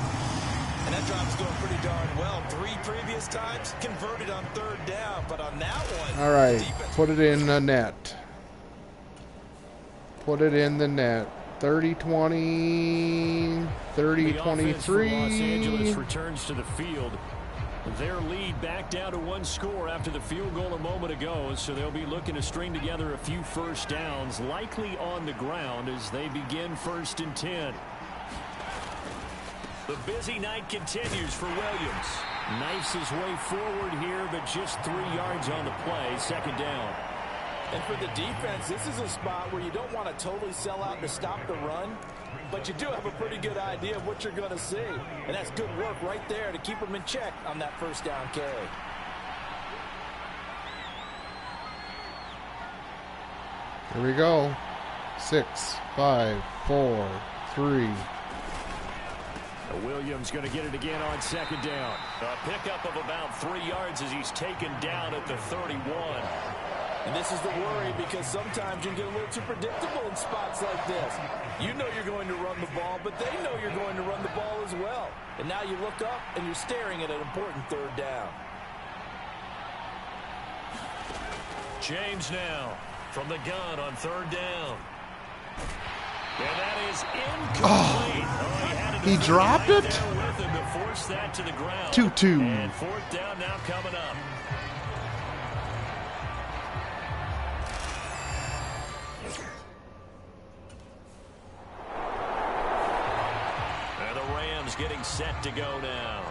And that drive's going pretty darn well. 3 previous times converted on 3rd down, but on that one, All right, put it in the net. Put it in the net. 30-20, The offense for Los 30-23. Angeles returns to the field. Their lead back down to 1 score after the field goal a moment ago, so they'll be looking to string together a few first downs, likely on the ground as they begin 1st and 10. The busy night continues for Williams. Knifes his way forward here, but just 3 yards on the play, 2nd down. and for the defense, this is a spot where you don't want to totally sell out to stop the run, but you do have a pretty good idea of what you're going to see. And that's good work right there to keep them in check on that 1st down carry. Here we go. 6, 5, 4, 3. Williams going to get it again on 2nd down. A pickup of about 3 yards as he's taken down at the 31. And this is the worry because sometimes you get a little too predictable in spots like this. You know you're going to run the ball, but they know you're going to run the ball as well. And now you look up and you're staring at an important 3rd down. James now from the gun on 3rd down. And that is incomplete. He dropped it? With him to force that to the ground. 2-2. And 4th down now coming up. And the Rams getting set to go now.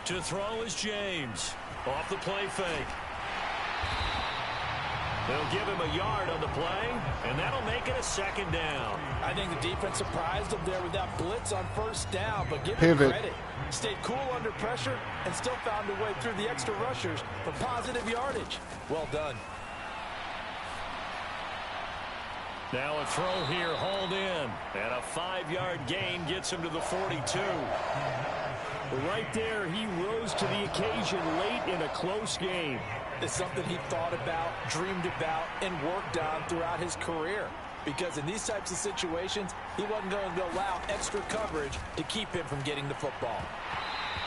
To throw is James. Off the play fake. They'll give him a yard on the play, and that'll make it a 2nd down. I think the defense surprised him there with that blitz on 1st down, but give him Pivot. credit. Stayed cool under pressure and still found a way through the extra rushers for positive yardage. Well done. Now a throw here, hauled in, and a 5-yard gain gets him to the 42. Right there, he rose to the occasion late in a close game. It's something he thought about, dreamed about, and worked on throughout his career. Because in these types of situations, he wasn't going to allow extra coverage to keep him from getting the football.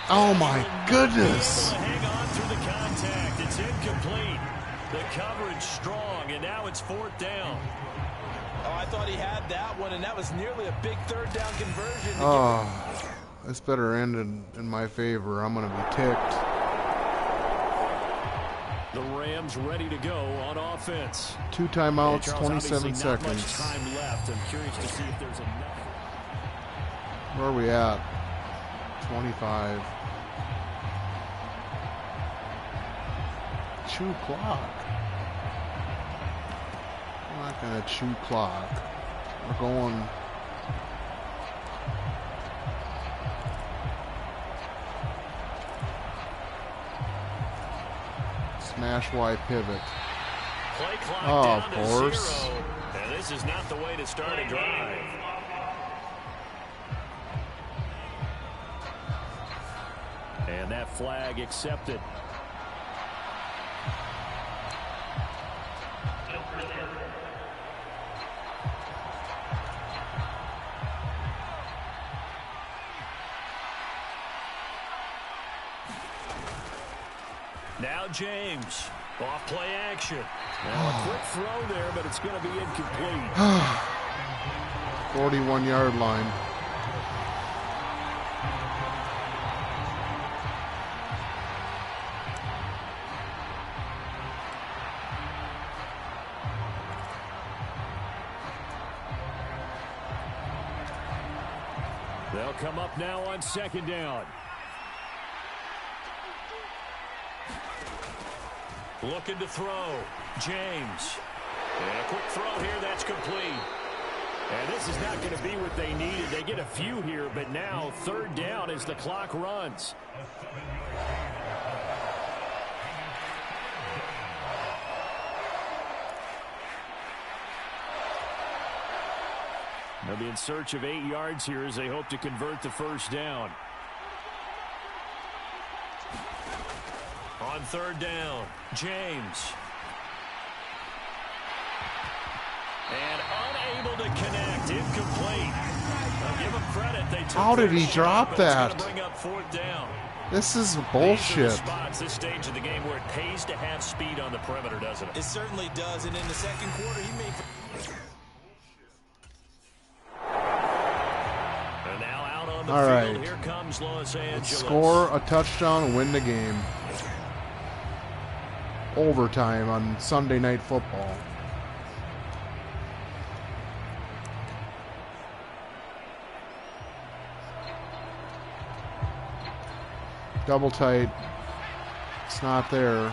Oh my goodness. Hang on through the contact. It's incomplete. The coverage strong, and now it's 4th down. Oh, I thought he had that one, and that was nearly a big 3rd down conversion. Oh, this better end in my favor. I'm going to be ticked. The Rams ready to go on offense. 2 timeouts, Charles, 27 obviously not seconds. much time left. I'm curious to see if there's enough. Where are we at? 25. Chew clock. I'm not going to chew clock. We're going... Smash Y pivot. Play clock Oh, down of to course. 0. And this is not the way to start a drive. And that flag accepted. Now James, off play action. Now a quick throw there, but it's going to be incomplete. 41-yard line. They'll come up now on 2nd down. Looking to throw. James. And a quick throw here. That's complete. And this is not going to be what they needed. They get a few here, but now 3rd down as the clock runs. They'll be in search of 8 yards here as they hope to convert the first down. On third down, James. And unable to connect. Incomplete. I'll give him credit. They took How did he drop that? It's gonna bring up fourth down. This is These are bullshit. the spots, this stage of the game, where it pays to have speed on the perimeter, doesn't it? It certainly does. And in the second quarter, he made... And now out on the All field, right. here comes Los Angeles. Score a touchdown and win the game. Overtime on Sunday Night Football. Double tight. It's not there.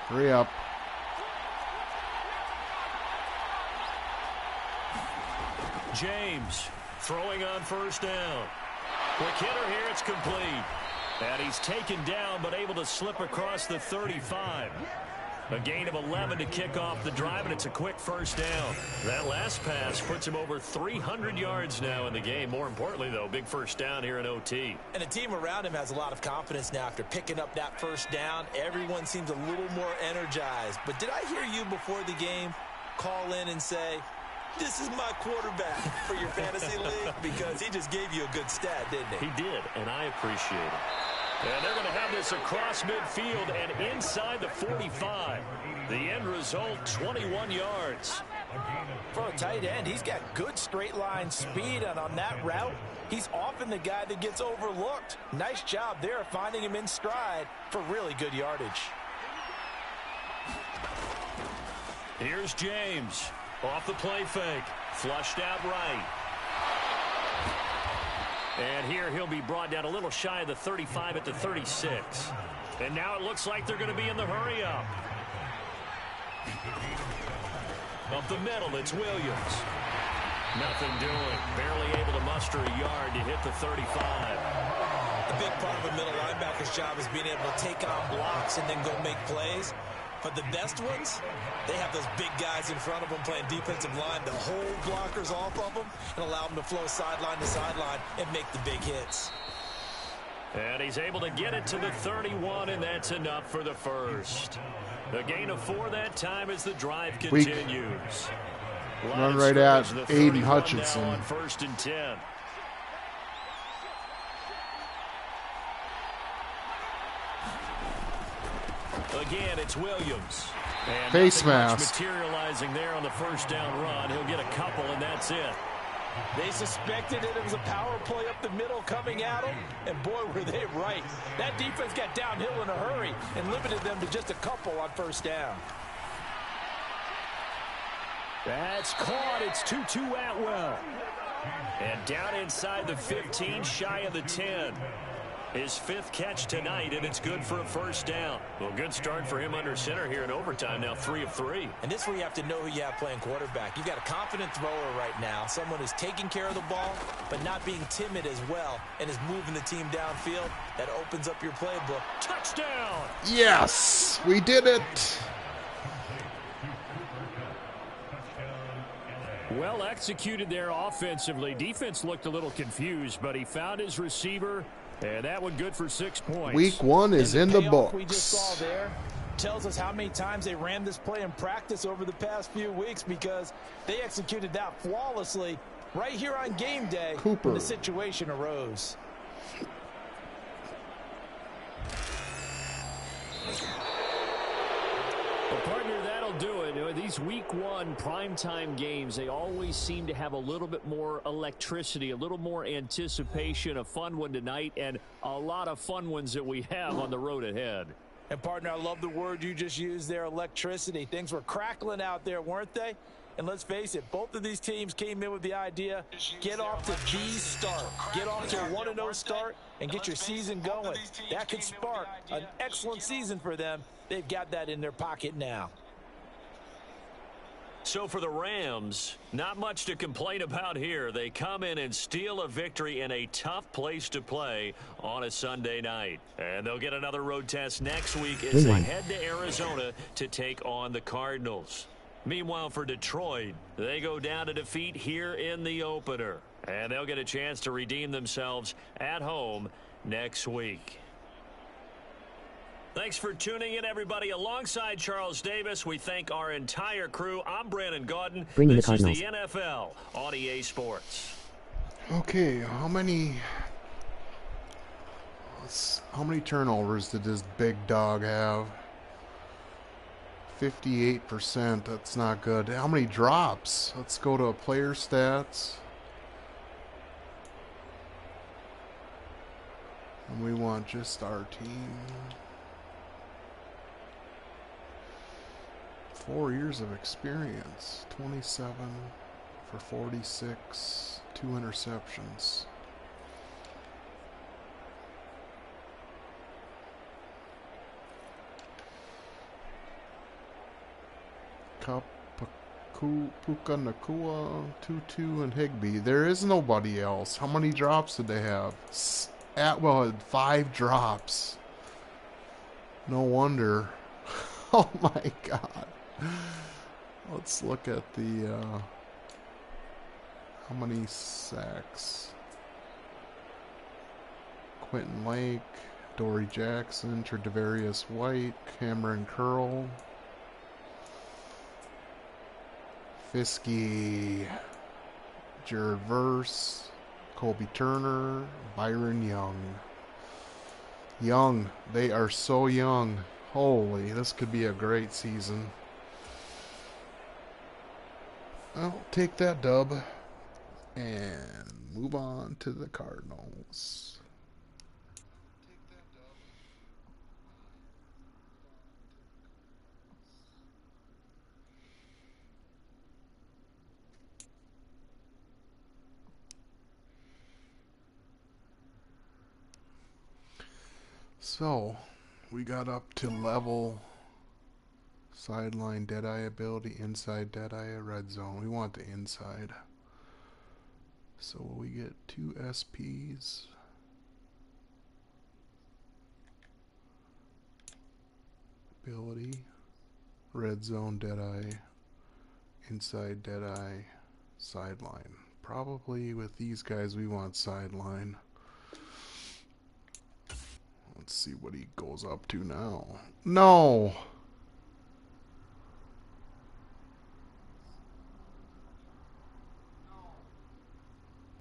Hurry up. James throwing on first down. Quick hitter here, it's complete. And he's taken down, but able to slip across the 35. A gain of 11 to kick off the drive, and it's a quick first down. That last pass puts him over 300 yards now in the game. More importantly, though, big first down here in OT. And the team around him has a lot of confidence now after picking up that first down. Everyone seems a little more energized. But did I hear you before the game call in and say, this is my quarterback for your fantasy league? Because he just gave you a good stat, didn't he? He did, and I appreciate it. And they're going to have this across midfield and inside the 45. The end result, 21 yards. For a tight end, he's got good straight line speed, and on that route, he's often the guy that gets overlooked. Nice job there finding him in stride for really good yardage. Here's James. Off the play fake. Flushed out right. And here he'll be brought down a little shy of the 35 at the 36. And now it looks like they're going to be in the hurry up. Up the middle, it's Williams. Nothing doing. Barely able to muster a yard to hit the 35. A big part of a middle linebacker's job is being able to take on blocks and then go make plays. But the best ones, they have those big guys in front of them playing defensive line to hold blockers off of them and allow them to flow sideline to sideline and make the big hits. And he's able to get it to the 31, and that's enough for the first. A gain of 4 that time as the drive continues. Run right at Aiden Hutchinson. On first and 10. Again, it's Williams. And face much mask. Materializing there on the first down run. He'll get a couple, and that's it. They suspected it was a power play up the middle coming at them, and boy, were they right. That defense got downhill in a hurry and limited them to just a couple on first down. That's caught. It's Tutu Atwell. And down inside the 15, shy of the 10. His 5th catch tonight, and it's good for a first down. Well, good start for him under center here in overtime, now 3 of 3. And this is where you have to know who you have playing quarterback. You've got a confident thrower right now, someone who's taking care of the ball, but not being timid as well, and is moving the team downfield. That opens up your playbook. Touchdown! Yes, we did it. Well executed there offensively. Defense looked a little confused, but he found his receiver. And that one good for 6 points. Week 1 is in the books. We just saw there tells us how many times they ran this play in practice over the past few weeks, because they executed that flawlessly right here on game day Cooper. when the situation arose. Well, partner, that'll do it. These week 1 primetime games, they always seem to have a little bit more electricity, a little more anticipation. A fun one tonight, and a lot of fun ones that we have on the road ahead. And, partner, I love the word you just used there, electricity. Things were crackling out there, weren't they? And let's face it, both of these teams came in with the idea, get off to the start. Get off to a 1-0 start and get your season going. That could spark an excellent season for them. They've got that in their pocket now. So for the Rams, not much to complain about here. They come in and steal a victory in a tough place to play on a Sunday night. And they'll get another road test next week as they head to Arizona to take on the Cardinals. Meanwhile, for Detroit, they go down to defeat here in the opener. And they'll get a chance to redeem themselves at home next week. Thanks for tuning in, everybody. Alongside Charles Davis, we thank our entire crew. I'm Brandon Gaudin. Bring in the This is Cardinals. the NFL on EA Sports. Okay, how many turnovers did this big dog have? 58%. That's not good. How many drops? Let's go to player stats. And we want just our team. 4 years of experience. 27 for 46. 2 interceptions. Puka Nakua, Tutu, and Higbee. There is nobody else. How many drops did they have? Atwell had 5 drops. No wonder. Oh my God. Let's look at the how many sacks. Quentin Lake, Dory Jackson, Tre'Davious White, Cameron Curl, Fiske, Jared Verse, Colby Turner, Byron Young. Young. They are so young. Holy, this could be a great season. I'll take that dub and move on to the Cardinals. So, we got up to level, sideline, deadeye ability, inside deadeye, red zone. We want the inside. So we get 2 SPs. Ability, red zone, deadeye, inside deadeye, sideline. Probably with these guys we want sideline. Let's see what he goes up to now. No!